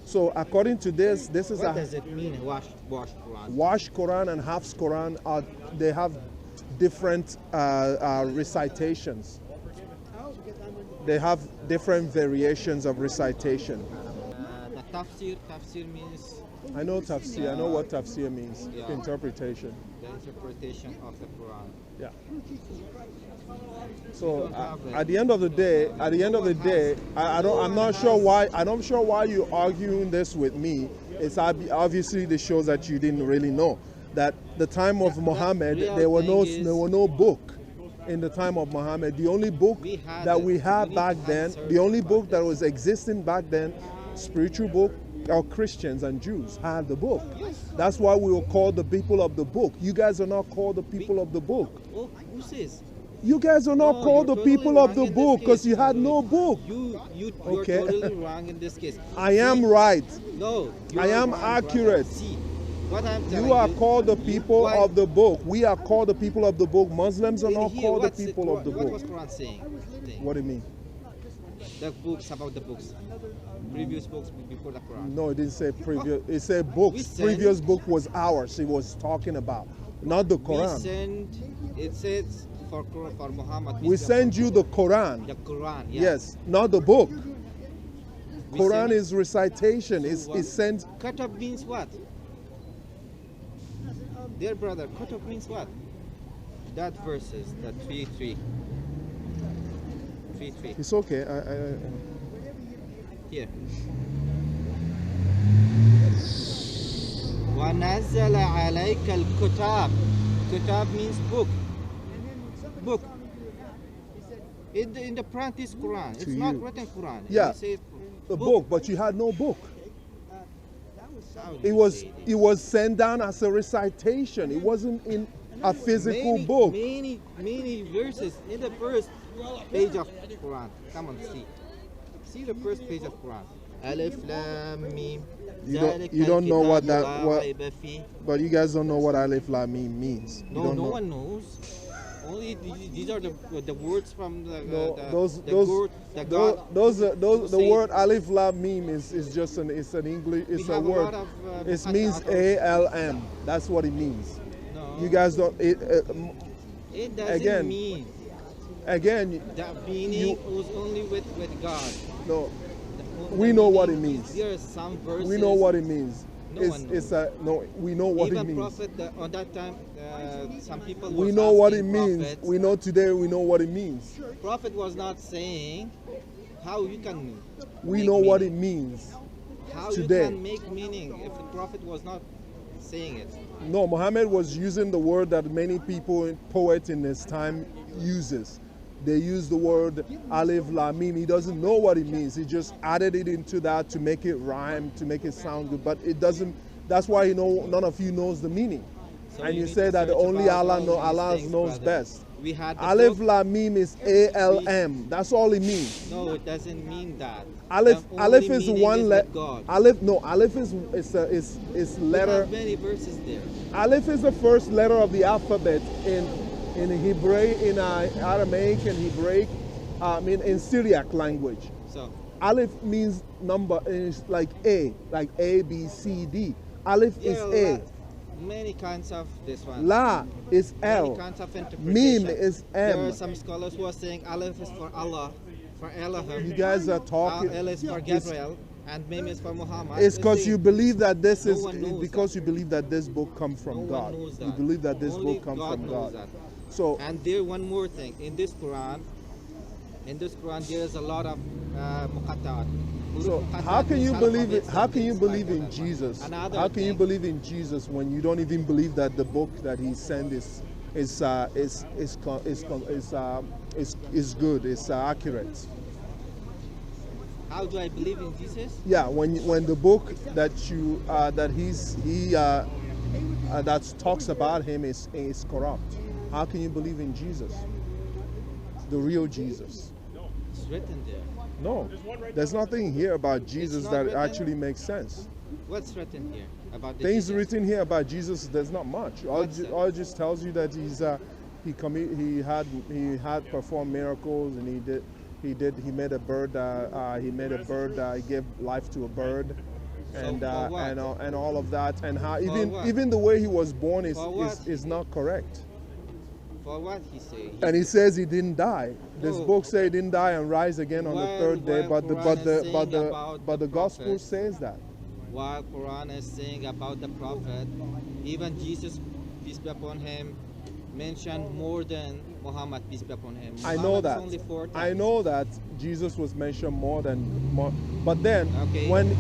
S1: So according to this is
S2: What
S1: a
S2: does it mean? Wash Quran.
S1: Wash Quran and Hafs Quran. They have different recitations. They have different variations of recitation.
S2: The tafsir means
S1: I know tafsir. I know what tafsir means.
S2: Yeah.
S1: Interpretation.
S2: the interpretation of the Quran.
S1: Yeah. So at the end of the day, I'm not sure why you're arguing this with me. It's obviously this shows that you didn't really know that the time of Muhammad
S2: real
S1: there were
S2: thing
S1: no book. In the time of Muhammad, the only book
S2: We had
S1: that
S2: it.
S1: we had
S2: We need
S1: back
S2: to
S1: then,
S2: search
S1: the only
S2: about
S1: book that
S2: this.
S1: was existing back then, spiritual book, our Christians and Jews had the book. That's why we were called the people of the book. You guys are not called the people of the book.
S2: Oh, who says?
S1: You guys are not
S2: No,
S1: called the
S2: you're totally
S1: people of
S2: wrong
S1: the
S2: in this
S1: book because
S2: case.
S1: you had no book.
S2: You're
S1: Okay.
S2: totally wrong in this case.
S1: I am right.
S2: No, you're
S1: I am
S2: wrong,
S1: accurate.
S2: brother. See, what I'm telling
S1: You are called the people
S2: why-
S1: of the book. We are called the people of the book. Muslims are
S2: in
S1: not
S2: here,
S1: called the
S2: what's it-
S1: people of the
S2: What was
S1: book.
S2: Quran saying?
S1: What do you mean?
S2: The books about the books. Previous books before the Quran.
S1: No, it didn't say previous. It said books.
S2: We send-
S1: Previous book was ours. It was talking about, not the
S2: We
S1: Quran.
S2: send, it says for Muhammad.
S1: We send you the Quran.
S2: the Quran. Yeah.
S1: Yes, not the book.
S2: We
S1: Quran
S2: send-
S1: is recitation.
S2: So
S1: It's
S2: what?
S1: sent.
S2: Katab means what? Dear brother, katab means what? That verses, the 3:3. 3:3.
S1: It's okay.
S2: Here. وَنَزَّلَ عَلَيْكَ الْكُتَابِ. Kutab means book. Book. In the practice Quran. It's
S1: To
S2: not
S1: you.
S2: written Quran.
S1: Yeah.
S2: It says
S1: The book, but you had no book.
S2: How do
S1: It
S2: you
S1: was
S2: say
S1: it was sent down as a recitation. It wasn't in a physical book.
S2: Many verses in the first page of Quran. Come on, see. See the first page of Quran. Alif Lam Mim.
S1: You don't know what but you guys don't know what Alif Lam Mim means.
S2: No one knows. Only these are the words from the
S1: word Alif Lam Mim is just it's an English, it's a word. It means ALM. That's what it means.
S2: No.
S1: You guys don't.
S2: It doesn't mean.
S1: Again.
S2: That meaning was only with God.
S1: No. We know what it means.
S2: There are some verses.
S1: We know what it means.
S2: We
S1: know what it means.
S2: Even prophet on that time, some people.
S1: We know what it means. We know today. We know what it means.
S2: Prophet was not saying how you can.
S1: We know what it means.
S2: How
S1: today.
S2: You can make meaning if the prophet was not saying it.
S1: No, Muhammad was using the word that many people, poets in his time, uses. They use the word Alif Lam Mim. He doesn't know what it means. He just added it into that to make it rhyme, to make it sound good. But it doesn't. That's why none of you knows the meaning. So and you say that only Allah knows best.
S2: We had
S1: Alif Lam Mim is ALM. That's all it means.
S2: No, it doesn't mean that.
S1: Alif is one letter. Alif is letter.
S2: We have many verses there.
S1: Alif is the first letter of the alphabet in Hebrew, in Aramaic and Hebraic, in Syriac language.
S2: So
S1: Aleph means number, is like A, B, C, D. Aleph is A.
S2: Many kinds of this one.
S1: La is L.
S2: Many kinds of interpretation.
S1: Mim is M.
S2: There are some scholars who are saying Aleph is for Allah, for Elohim.
S1: You guys are talking.
S2: L is for Gabriel, and Mim is for Muhammad.
S1: It's because you believe that this is because you believe that this book comes from God. You believe that this book comes from God. So,
S2: and there one more thing in this Quran there is a lot of muqatta'at.
S1: So how can you believe it? How can you believe in Jesus? How can you believe in Jesus when you don't even believe that the book that He sent is good, is accurate?
S2: How do I believe in Jesus?
S1: Yeah, when the book that that talks about Him is corrupt. How can you believe in Jesus? The real Jesus.
S2: It's written there.
S1: No, there's nothing here about Jesus that actually makes sense.
S2: What's written here about
S1: things written here about Jesus? There's not much. All it just tells you that he had performed miracles, and he made a bird. He gave life to a bird. And all of that, and how even the way he was born is not correct.
S2: For what he said.
S1: And he says he didn't die. This book says he didn't die and rise again on the third day, but the gospel says that.
S2: While Quran is saying about the prophet, even Jesus, peace be upon him, mentioned more than Muhammad, peace be upon him.
S1: I know that.
S2: Only 4 times.
S1: I know that Jesus was mentioned more. But then when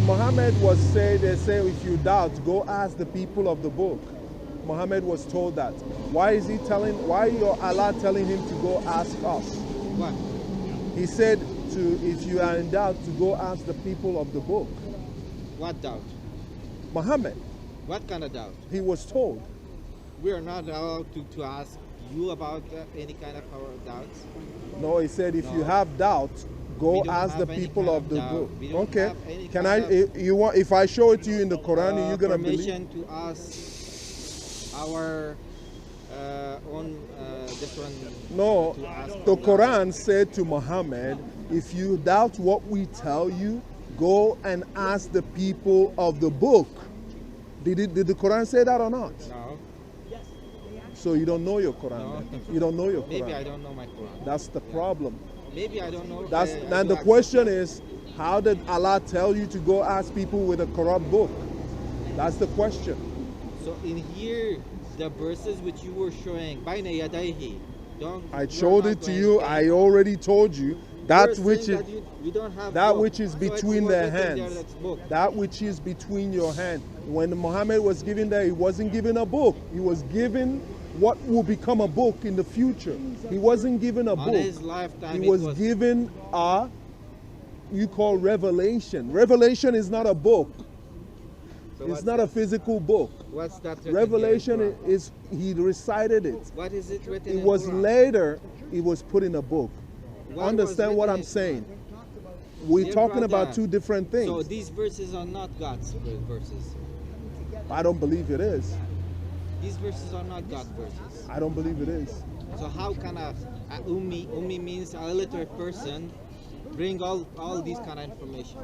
S1: Muhammad was said, they say if you doubt, go ask the people of the book. Muhammad was told that. Why is Allah telling him to go ask us?
S2: What?
S1: He said if you are in doubt, to go ask the people of the book.
S2: What doubt?
S1: Muhammad.
S2: What kind of doubt?
S1: He was told.
S2: We are not allowed to ask you about any kind of our doubts.
S1: No, he said if you have doubt, go ask the people of the book. Okay. Can if I show it to you in the Quran, you're gonna believe?
S2: Permission to ask our own this one.
S1: No, the Quran said to Muhammad, if you doubt what we tell you, go and ask the people of the book. Did the Quran say that or not?
S2: No.
S1: So you don't know your Quran.
S2: No.
S1: You don't know your Quran.
S2: Maybe I don't know my Quran.
S1: That's the problem.
S2: Maybe I don't know.
S1: And the question is, how did Allah tell you to go ask people with a corrupt book? That's the question.
S2: So in here, the verses which you were showing, Baina Yadayhi,
S1: I showed it to you. I already told you that which is which is between their hands. That which is between your hands. When Muhammad was given that, he wasn't given a book. He was given what will become a book in the future. He wasn't given a book.
S2: On his lifetime,
S1: he was given you call revelation. Revelation is not a book. So it's not a physical book.
S2: What's that written
S1: Revelation
S2: here in
S1: is, he recited it.
S2: Quran? What is it written
S1: It
S2: in
S1: was
S2: Quran?
S1: later, it was put in a book.
S2: What
S1: Understand
S2: was
S1: what
S2: written
S1: I'm
S2: in
S1: saying?
S2: Quran?
S1: We're
S2: Dear
S1: talking
S2: brother,
S1: about two different things.
S2: So these verses are not God's verses.
S1: I don't believe it is.
S2: These verses are not God verses.
S1: I don't believe it is.
S2: So how can a ummi means a illiterate person, bring all these kind of information?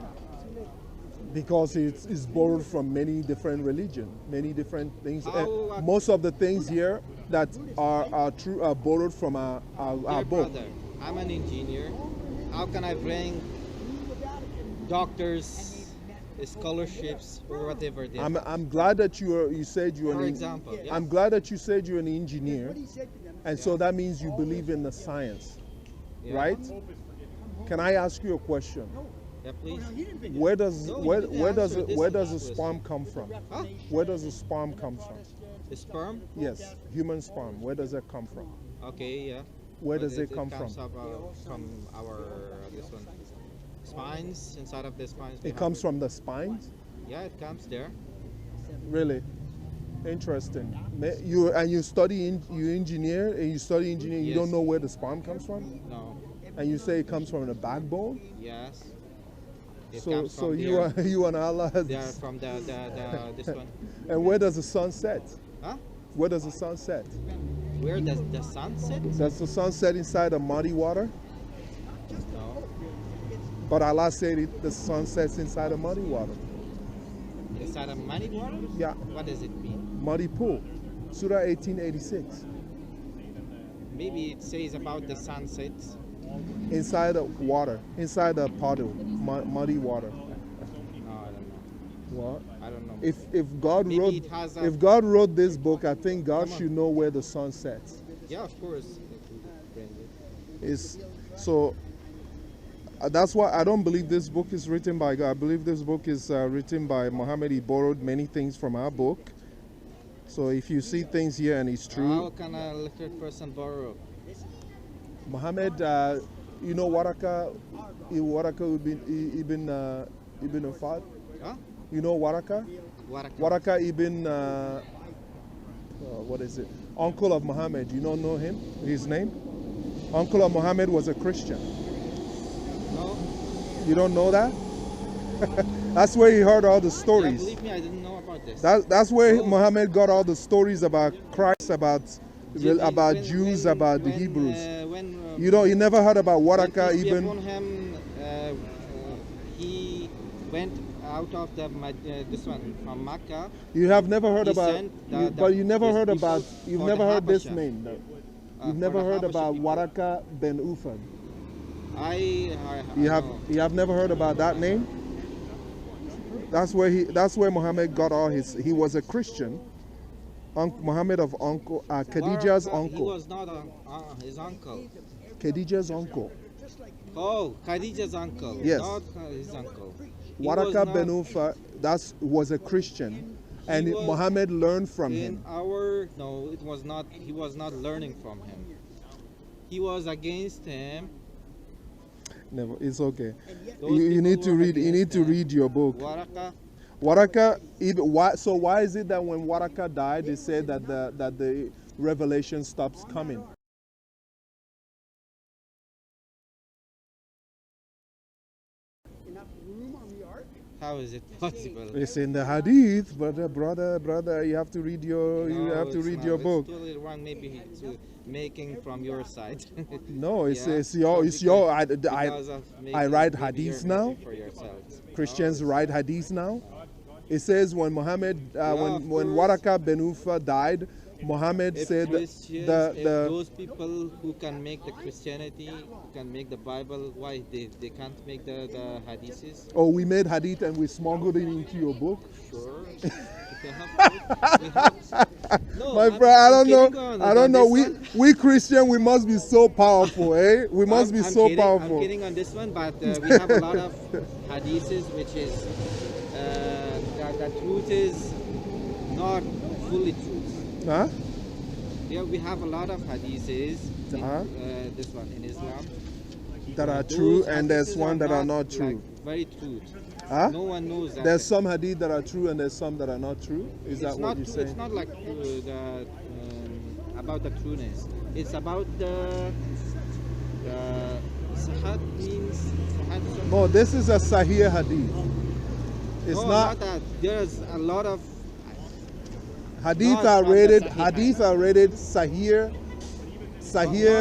S1: Because it's borrowed from many different religions, many different things.
S2: How,
S1: And most of the things here that are true are borrowed from our
S2: Dear
S1: book.
S2: brother, I'm an engineer. How can I bring doctors, scholarships, or whatever they are?
S1: I'm glad that you said you're
S2: For
S1: an
S2: example, yes.
S1: I'm glad that you said you're an engineer, and so that means you believe in the science,
S2: Yeah.
S1: right? Can I ask you a question?
S2: Yeah, please.
S1: Where does
S2: No,
S1: where,
S2: you need to
S1: where does
S2: answer
S1: it,
S2: this
S1: where does the
S2: question.
S1: sperm come from?
S2: Huh?
S1: Where does the sperm come from?
S2: The sperm?
S1: Yes, human sperm. Where does it come from?
S2: Okay, yeah.
S1: Where
S2: But
S1: does it come
S2: comes
S1: from?
S2: Up, from our this one, spines. Inside of the spines. we
S1: It
S2: have
S1: comes from the spines.
S2: Yeah, it comes there.
S1: Really interesting. You study you engineer and you study engineering. You
S2: Yes.
S1: don't know where the sperm comes from,
S2: No.
S1: and you say it comes from the backbone.
S2: Yes. It
S1: So
S2: comes
S1: so
S2: from
S1: you
S2: there.
S1: are you and Allah.
S2: They are from the this one.
S1: And where does the sun set?
S2: Huh?
S1: Where does the sun set?
S2: Where does the sun set?
S1: Does the sun set inside the muddy water?
S2: No.
S1: But Allah said the sun sets inside the muddy water.
S2: Inside a muddy water?
S1: Yeah,
S2: What does it mean?
S1: muddy pool. Surah 1886.
S2: Maybe it says about the sunset.
S1: Inside the water, inside the puddle, muddy water.
S2: No, I don't know.
S1: What?
S2: I don't know.
S1: If God
S2: Maybe
S1: wrote
S2: it has a-
S1: if God wrote this book, I think God
S2: Come on.
S1: should know where the sun sets.
S2: Yeah, of course.
S1: Is so. That's why I don't believe this book is written by God. I believe this book is written by Muhammad. He borrowed many things from our book. So if you see things here and it's
S2: How
S1: true,
S2: can a literate person borrow?
S1: Muhammad, you know Waraka ibn Ufad?
S2: Huh?
S1: You know Waraka? Waraka ibn, what is it? Uncle of Muhammad. You don't know him? His name? Uncle of Muhammad was a Christian.
S2: No?
S1: You don't know that? That's where he heard all the
S2: Yeah,
S1: stories.
S2: believe me, I didn't know about this.
S1: That's where
S2: Oh.
S1: Muhammad got all the stories about Christ, about
S2: When-
S1: Jews,
S2: when-
S1: about the
S2: when,
S1: Hebrews.
S2: When,
S1: You never heard about
S2: when
S1: Waraka
S2: peace be
S1: ibn.
S2: upon him, he went out of the this one from Makkah.
S1: You have never heard
S2: He
S1: about,
S2: sent
S1: but you never
S2: his
S1: heard
S2: people
S1: about. You've
S2: for
S1: never
S2: the
S1: heard this
S2: Habasha.
S1: name. No. You've
S2: For
S1: never
S2: the
S1: heard
S2: Habasha
S1: about
S2: people.
S1: Waraka ben Ufan.
S2: I
S1: You have
S2: know.
S1: you have never heard about that name? That's where Muhammad got all his. He was a Christian. Muhammad of uncle Khadija's
S2: Waraka, He
S1: uncle.
S2: was not his uncle.
S1: Khadija's uncle.
S2: Oh, Khadija's uncle.
S1: Yes.
S2: Not his uncle. He
S1: Waraka
S2: was
S1: ben
S2: not
S1: Ufa was a Christian, and
S2: He was
S1: Muhammad learned from
S2: in
S1: him.
S2: our no, it was not. He was not learning from him. He was against him.
S1: Never, it's okay.
S2: Those
S1: You need
S2: people
S1: to
S2: were
S1: read. You need
S2: against
S1: to
S2: him.
S1: read your book.
S2: Waraka.
S1: Waraka. So why is it that when Waraka died, they said that the revelation stops coming?
S2: How is it possible?
S1: It's in the Hadith, brother. You have to read your. You
S2: No,
S1: have to
S2: it's
S1: read
S2: not.
S1: your
S2: It's
S1: book.
S2: totally wrong. Maybe to making from your side.
S1: No, it's
S2: Yeah,
S1: it's your. It's your.
S2: because of
S1: I
S2: making-
S1: write
S2: maybe you're
S1: hadiths now.
S2: making for yourselves.
S1: Christians write hadiths now. It says when Muhammad,
S2: of
S1: when
S2: course.
S1: Waraka ben Ufa died, Muhammad
S2: If
S1: said
S2: Christians, if
S1: the
S2: those people who can make the Christianity, who can make the Bible, why they can't make the hadiths?
S1: oh, we made hadith and we smuggled it into your book.
S2: Sure. No,
S1: My
S2: I'm-
S1: friend, I
S2: I'm
S1: don't
S2: kidding
S1: know.
S2: on-
S1: I don't
S2: on
S1: know.
S2: this one.
S1: We Christian, we must be so powerful, eh? We must be
S2: I'm
S1: so
S2: kidding,
S1: powerful.
S2: I'm kidding on this one, but we have a lot of hadiths which is the truth is not fully truth.
S1: Huh?
S2: Yeah, we have a lot of hadiths in
S1: Uh-huh.
S2: this one in Islam.
S1: that are true,
S2: Those
S1: and there's
S2: hadiths
S1: one that are not
S2: like,
S1: true.
S2: very true.
S1: Huh?
S2: No one knows that.
S1: There's some hadith that are true and there's some that are not true. Is that
S2: It's
S1: what
S2: not
S1: you're
S2: true.
S1: saying?
S2: It's not like about the trueness. It's about the sahad means sahad.
S1: No, this is a Sahih hadith. It's
S2: No,
S1: not.
S2: that. There's a lot of
S1: Hadith
S2: not
S1: are
S2: from the
S1: rated.
S2: Sahih
S1: Hadith are rated Sahih,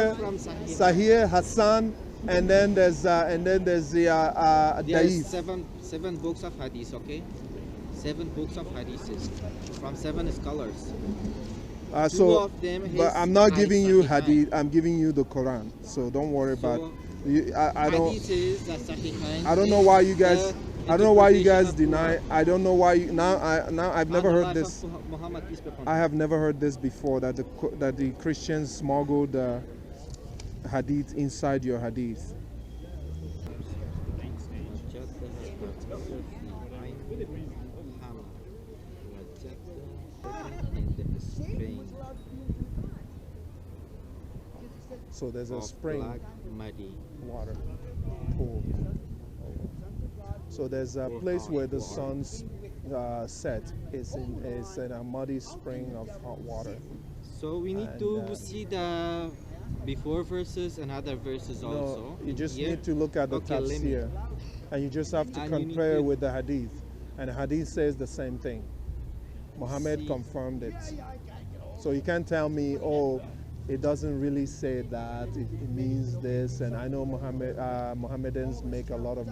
S2: Not from Sahih.
S1: Sahih, Hassan, and then there's the
S2: There's
S1: Da'if.
S2: seven books of hadith. Okay, 7 books of hadiths from 7 scholars. Two
S1: So,
S2: of them
S1: but
S2: is
S1: I'm not giving you
S2: Sahihain.
S1: hadith. I'm giving you the Quran. So don't worry about.
S2: So,
S1: I don't.
S2: Hadith is the Sahihain
S1: I don't know
S2: is
S1: why you guys.
S2: the
S1: I don't know why you
S2: interpretation
S1: guys
S2: of
S1: deny.
S2: Quran.
S1: I don't know why you now. I've never
S2: And the
S1: heard
S2: life
S1: this.
S2: of Muhammad, peace be upon
S1: I
S2: him.
S1: have never heard this before. That the Christians smuggled hadith inside your hadith. So there's a
S2: Of
S1: spring
S2: black muddy
S1: water pool. So there's a place where the sun's set. It's in a muddy spring of hot water.
S2: So we need
S1: And,
S2: to see the before verses and other verses also.
S1: No, you
S2: in
S1: just
S2: here.
S1: need to look at the
S2: Okay, let me-
S1: tafsir, and you just have to
S2: And you need
S1: compare
S2: to-
S1: with the hadith, and the hadith says the same thing. Muhammad
S2: See.
S1: confirmed it. So you can't tell me, oh, it doesn't really say that. It means this, and I know Mohammedans make a lot of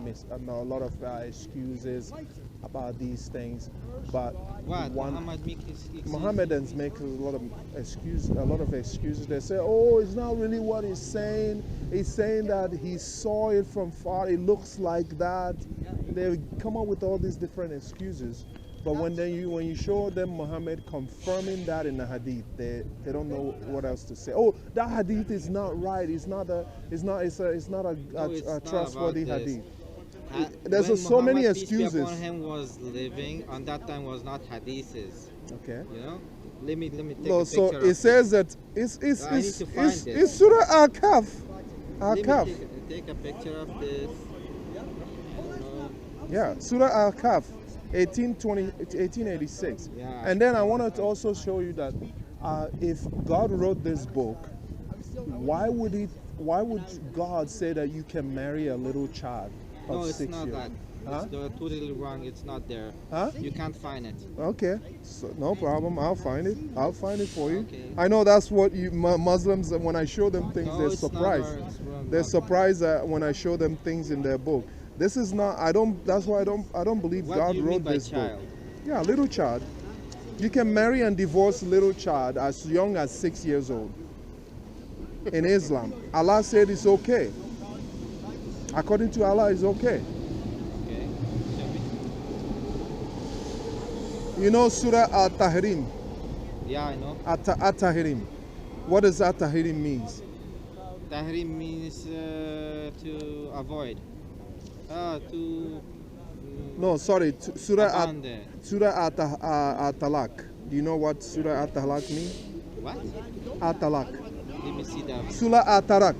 S1: excuses about these things, but
S2: What?
S1: one
S2: Muhammad make his
S1: Mohammedans make a lot of excuses. They say, "Oh, it's not really what he's saying. He's saying that he saw it from far. It looks like that." They come up with all these different excuses. But when you show them Muhammad confirming that in the hadith, they don't know what else to say. Oh, that hadith is not right. It's not a trustworthy
S2: about this.
S1: hadith. There's
S2: When
S1: so many
S2: Muhammad, peace be
S1: excuses.
S2: upon him was living on that time was not hadiths.
S1: Okay.
S2: You know, let me take
S1: No,
S2: a
S1: so
S2: picture
S1: it
S2: of
S1: says that it's
S2: I need to find this.
S1: it's Surah Al-Kahf.
S2: Let me
S1: Al-Kahf.
S2: take a picture of this.
S1: Yeah, Surah Al-Kahf, 1886.
S2: Yeah.
S1: And then I wanted to also show you that if God wrote this book, why would God say that you can marry a little child of
S2: No, it's
S1: 6
S2: not
S1: years?
S2: that.
S1: Huh?
S2: It's totally wrong. It's not there.
S1: Huh?
S2: You can't find it.
S1: Okay, so no problem. I'll find it. I'll find it for you.
S2: Okay.
S1: I know that's what you Muslims, when I show them things,
S2: No,
S1: they're
S2: it's not
S1: surprised.
S2: wrong, it's wrong.
S1: They're surprised when I show them things in their book. This is not. I don't. That's why I don't believe
S2: What
S1: God
S2: do you
S1: wrote
S2: mean by
S1: this
S2: child?
S1: book. Yeah, little child. You can marry and divorce a little child as young as 6 years old. In Islam, Allah said it's okay. According to Allah, it's okay.
S2: Okay.
S1: You know Surah At-Tahrim.
S2: Yeah, I know.
S1: At-Tahrim. What does At-Tahrim means?
S2: Tahrim means to avoid. To
S1: No, sorry. Surah
S2: abandon.
S1: At-Talaq. Do you know what Surah At-Talaq means?
S2: What?
S1: At-Talaq.
S2: Let me see that.
S1: Surah At-Talaq.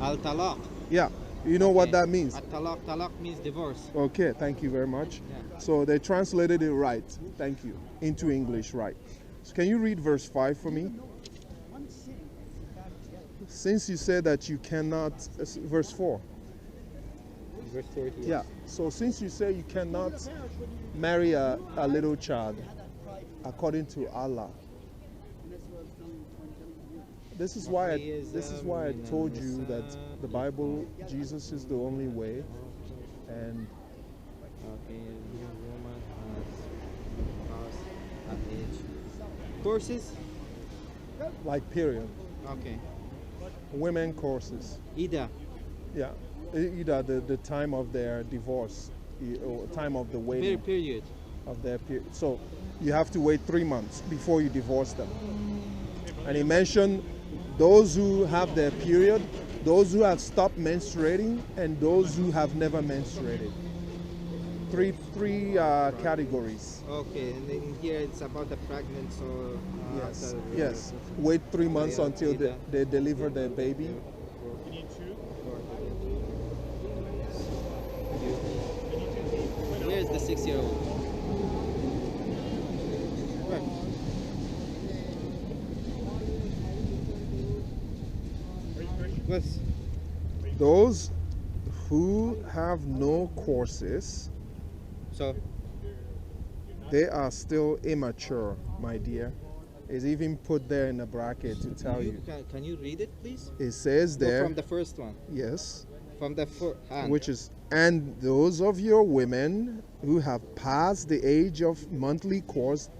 S2: Al-talaq.
S1: Yeah. You know what
S2: Okay.
S1: that means?
S2: Al-talaq. Talaq means divorce.
S1: Okay, thank you very much.
S2: Yeah.
S1: So they translated it right. Thank you. Into English, right. So can you read verse 5 for me? Since you said that you cannot, verse 4.
S2: Verse 40.
S1: Yeah. So since you say you cannot marry a little child according to Allah, this is why I told you that the Bible, Jesus is the only way, and
S2: Okay, woman has passed that age. Courses?
S1: like period,
S2: Okay.
S1: women courses.
S2: Ida.
S1: Yeah, either the time of their divorce, or time of the wedding
S2: Period.
S1: of their period. So you have to wait 3 months before you divorce them. And he mentioned those who have their period, those who have stopped menstruating, and those who have never menstruated. Three categories.
S2: Okay, and in here it's about the pregnant, so
S1: Yes,
S2: after,
S1: yes. Wait 3 months
S2: Yeah,
S1: until
S2: either.
S1: they deliver their baby.
S3: You need two.
S2: 6-year-old. Right. What's
S1: Those who have no courses,
S2: so?
S1: they are still immature, my dear. It's even put there in a bracket to tell you.
S2: Can you read it, please?
S1: It says
S2: Go
S1: there,
S2: from the first one.
S1: yes,
S2: From the hand.
S1: which is, and those of your women who have passed the age of monthly course,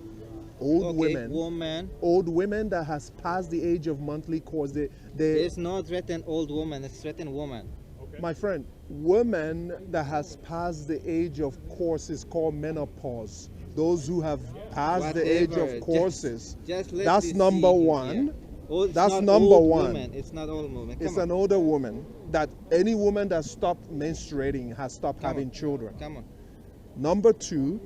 S1: old women that has passed the age of monthly course,
S2: It's not written old woman, it's written woman.
S1: my friend, women that has passed the age of course is called menopause. Those who have passed the age
S2: Whatever,
S1: of courses,
S2: just let
S1: that's
S2: me
S1: number
S2: see
S1: one.
S2: here. Oh, it's
S1: That's
S2: not
S1: number
S2: old
S1: one.
S2: Woman. It's not old woman.
S1: It's
S2: Come
S1: an
S2: on.
S1: older woman. That any woman that stopped menstruating has stopped
S2: Come
S1: having
S2: on.
S1: children.
S2: Come on.
S1: Number two,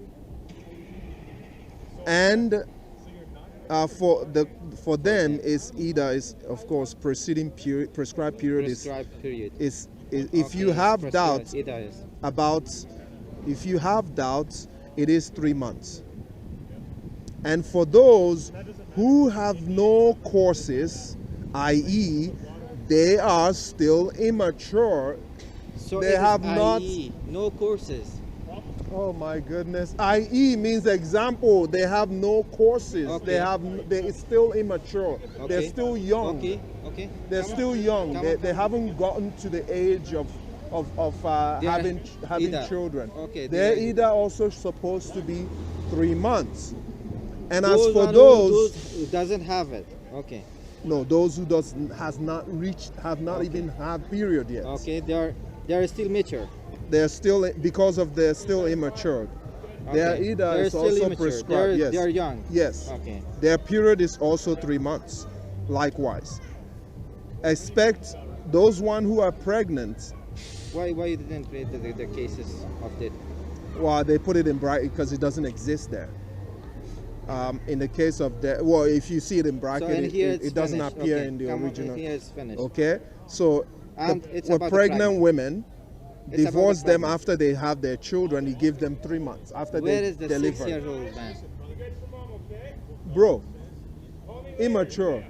S1: and for them is either is of course preceding period, prescribed period
S2: Prescribed period.
S1: is if
S2: Okay,
S1: you have
S2: prescribed.
S1: doubts
S2: It is.
S1: about, if you have doubts, it is 3 months. And for those who have no courses, i.e., they are still immature,
S2: So
S1: they
S2: it is
S1: have not.
S2: IE, no courses.
S1: Oh my goodness! I.e. means example. They have no courses.
S2: Okay.
S1: It's still immature.
S2: Okay.
S1: They're still young.
S2: Okay. Okay.
S1: They're
S2: Come on.
S1: still young.
S2: Come
S1: They,
S2: on,
S1: they
S2: come on.
S1: haven't gotten to the age of
S2: They are
S1: having
S2: either.
S1: children.
S2: Okay,
S1: They're
S2: they are-
S1: either also supposed to be 3 months. And
S2: Those
S1: as for
S2: one
S1: those,
S2: who doesn't have it. Okay.
S1: no, those who have not even had period yet.
S2: Okay. They are still mature.
S1: They're still, because of they're still immature. Their
S2: Okay.
S1: either
S2: They're
S1: is
S2: still
S1: also
S2: immature.
S1: prescribed. Yes.
S2: They're young.
S1: Yes.
S2: Okay.
S1: Their period is also 3 months. Likewise. Expect those one who are pregnant.
S2: Why you didn't read the cases of that?
S1: Well, they put it in bracket because it doesn't exist there. In the case of that, well, if you see it in bracket,
S2: So, and here
S1: it
S2: it's
S1: doesn't
S2: finished.
S1: appear
S2: Okay,
S1: in the
S2: come on,
S1: original.
S2: here it's finished.
S1: Okay, so
S2: And it's
S1: with
S2: about the
S1: pregnant
S2: pregnant.
S1: women,
S2: It's about the
S1: divorce them
S2: pregnant.
S1: after they have their children. You give them 3 months after
S2: Where
S1: they
S2: is the
S1: deliver.
S2: 6-year-old man?
S1: Bro, immature.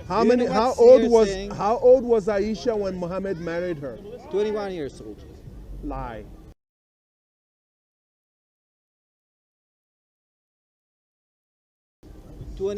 S1: How
S2: You
S1: many?
S2: know
S1: How
S2: what
S1: old
S2: you're
S1: was?
S2: saying?
S1: How old was Aisha when Muhammad married her?
S2: 21 years old.
S1: Lie.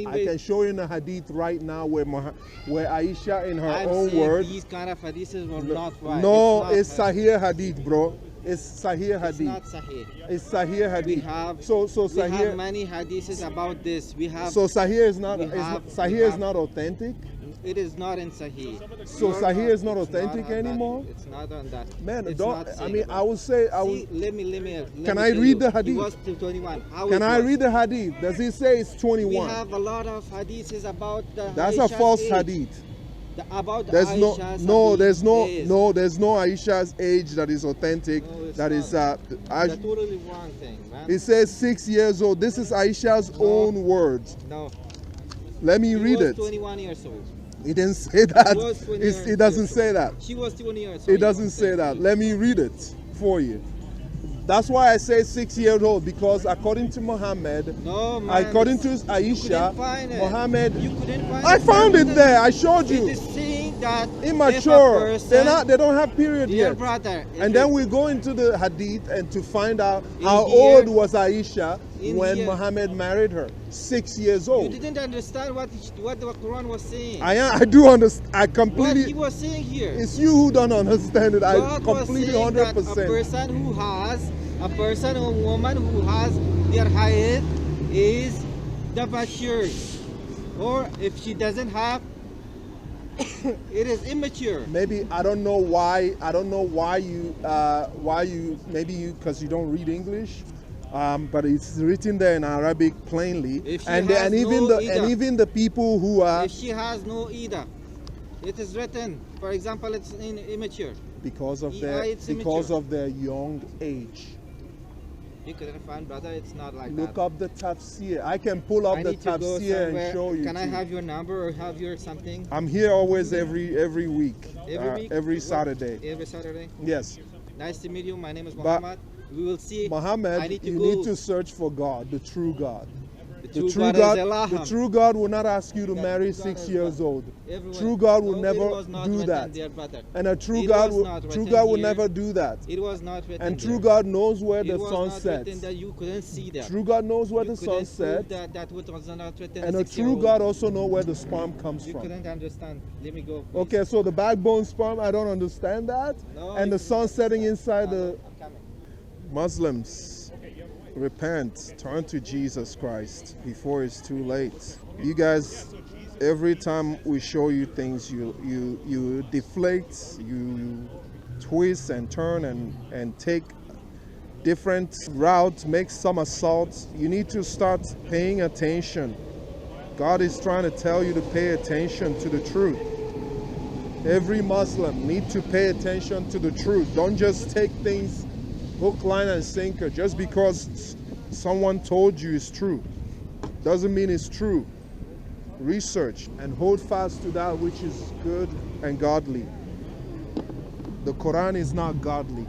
S1: I can show you in a hadith right now where Aisha, in her
S2: I'm
S1: own
S2: saying
S1: words,
S2: these kind of hadiths were not right.
S1: no,
S2: it's not,
S1: Sahih hadith, bro. It's Sahih
S2: It's
S1: hadith.
S2: not Sahih.
S1: It's Sahih hadith.
S2: We have
S1: so
S2: we
S1: Sahih.
S2: have many hadiths about this. We have
S1: So Sahih is not.
S2: we
S1: Is
S2: have-
S1: Sahih
S2: we
S1: is
S2: have-
S1: not authentic.
S2: it is not in Sahih.
S1: So
S2: You're
S1: Sahih is not
S2: it's
S1: authentic
S2: on that.
S1: anymore?
S2: It's not on that.
S1: Man,
S2: It's
S1: don't.
S2: not
S1: I
S2: saying
S1: mean,
S2: about
S1: I would say. I would.
S2: See, let me
S1: Can
S2: me
S1: I
S2: tell
S1: read
S2: you.
S1: the hadith?
S2: He was till 21. How
S1: Can
S2: it
S1: I
S2: was.
S1: read the hadith? Does it say it's 21?
S2: We have a lot of hadiths about the
S1: That's a
S2: Aisha's
S1: false
S2: age.
S1: hadith.
S2: About
S1: There's
S2: Aisha's
S1: no,
S2: hadith
S1: there's no,
S2: is.
S1: no, there's no Aisha's age that is authentic.
S2: No, it's
S1: That is,
S2: not.
S1: Aish-
S2: That's totally wrong thing, man.
S1: it says 6 years old. This is Aisha's
S2: No.
S1: own words.
S2: No.
S1: Let me
S2: He
S1: read
S2: was
S1: it.
S2: 21 years old.
S1: It didn't say that.
S2: was 20
S1: It doesn't
S2: years
S1: say
S2: old.
S1: that.
S2: She was 20 years old.
S1: It doesn't say that. Let me read it for you. That's why I say 6 years old, because according to Muhammad,
S2: No, man.
S1: according to
S2: you
S1: Aisha,
S2: couldn't find it.
S1: Muhammad,
S2: You couldn't find
S1: I
S2: it.
S1: found it there. I showed
S2: It
S1: you.
S2: is saying that
S1: Immature.
S2: if a person,
S1: They don't have period
S2: dear
S1: yet.
S2: brother, if
S1: And then
S2: it-
S1: we go into the hadith and to find out
S2: In
S1: how
S2: here-
S1: old was Aisha
S2: in
S1: when
S2: here-
S1: Muhammad married her. 6 years
S2: you
S1: old.
S2: didn't understand what the Quran was saying.
S1: I do understand. I
S2: What he
S1: completely.
S2: was saying here.
S1: It's you who don't understand it. I
S2: God was
S1: completely
S2: saying that
S1: 100%.
S2: a person or woman who has their hayat is the mature, or if she doesn't have, it is immature.
S1: Maybe I don't know why. I don't know why you. Maybe you, because you don't read English. But it's written there in Arabic plainly,
S2: If she
S1: and
S2: has no ida.
S1: even the people who are
S2: If she has no ida, it is written. For example, it's in immature.
S1: because of
S2: it's immature.
S1: their young age.
S2: You couldn't find, brother. It's not like
S1: Look
S2: that.
S1: up the tafsir. I can pull up
S2: I
S1: the
S2: need to go
S1: tafsir and
S2: somewhere.
S1: show you.
S2: Can I
S1: too.
S2: have your number or have your something?
S1: I'm here always every week.
S2: Every week?
S1: Every
S2: What?
S1: Saturday.
S2: Every Saturday.
S1: Yes.
S2: Nice to meet you. My name is
S1: But
S2: Muhammad. we will see. I
S1: Muhammad,
S2: need to
S1: you
S2: go.
S1: need to search for God, the true God.
S2: The true God is Allah.
S1: The true God will not ask you to
S2: The
S1: marry
S2: true God
S1: 6
S2: is
S1: years
S2: God.
S1: old.
S2: Everyone.
S1: True God will
S2: No, it
S1: never
S2: was not
S1: do
S2: written
S1: that.
S2: there, brother.
S1: And a true
S2: It
S1: God
S2: was
S1: will,
S2: not
S1: true
S2: written
S1: God will
S2: here.
S1: never do that.
S2: It was not written
S1: And true
S2: there.
S1: God knows where
S2: It
S1: the
S2: was
S1: sun
S2: not
S1: sets.
S2: written that you couldn't see that.
S1: True God knows where
S2: You
S1: the sun
S2: couldn't prove
S1: sets.
S2: that was not written.
S1: And a true God also knows where the sperm comes
S2: You
S1: from.
S2: couldn't understand. Let me go. Please.
S1: Okay, so the backbone sperm, I don't understand that.
S2: No,
S1: And
S2: you
S1: the sun
S2: couldn't
S1: setting
S2: understand.
S1: inside the...
S2: I'm coming.
S1: Muslims, repent, turn to Jesus Christ before it's too late. You guys, every time we show you things, you deflate, you twist and turn and take different routes, make some assaults. You need to start paying attention. God is trying to tell you to pay attention to the truth. Every Muslim needs to pay attention to the truth. Don't just take things hook, line, and sinker just because someone told you it's true. Doesn't mean it's true. Research and hold fast to that which is good and godly. The Quran is not godly.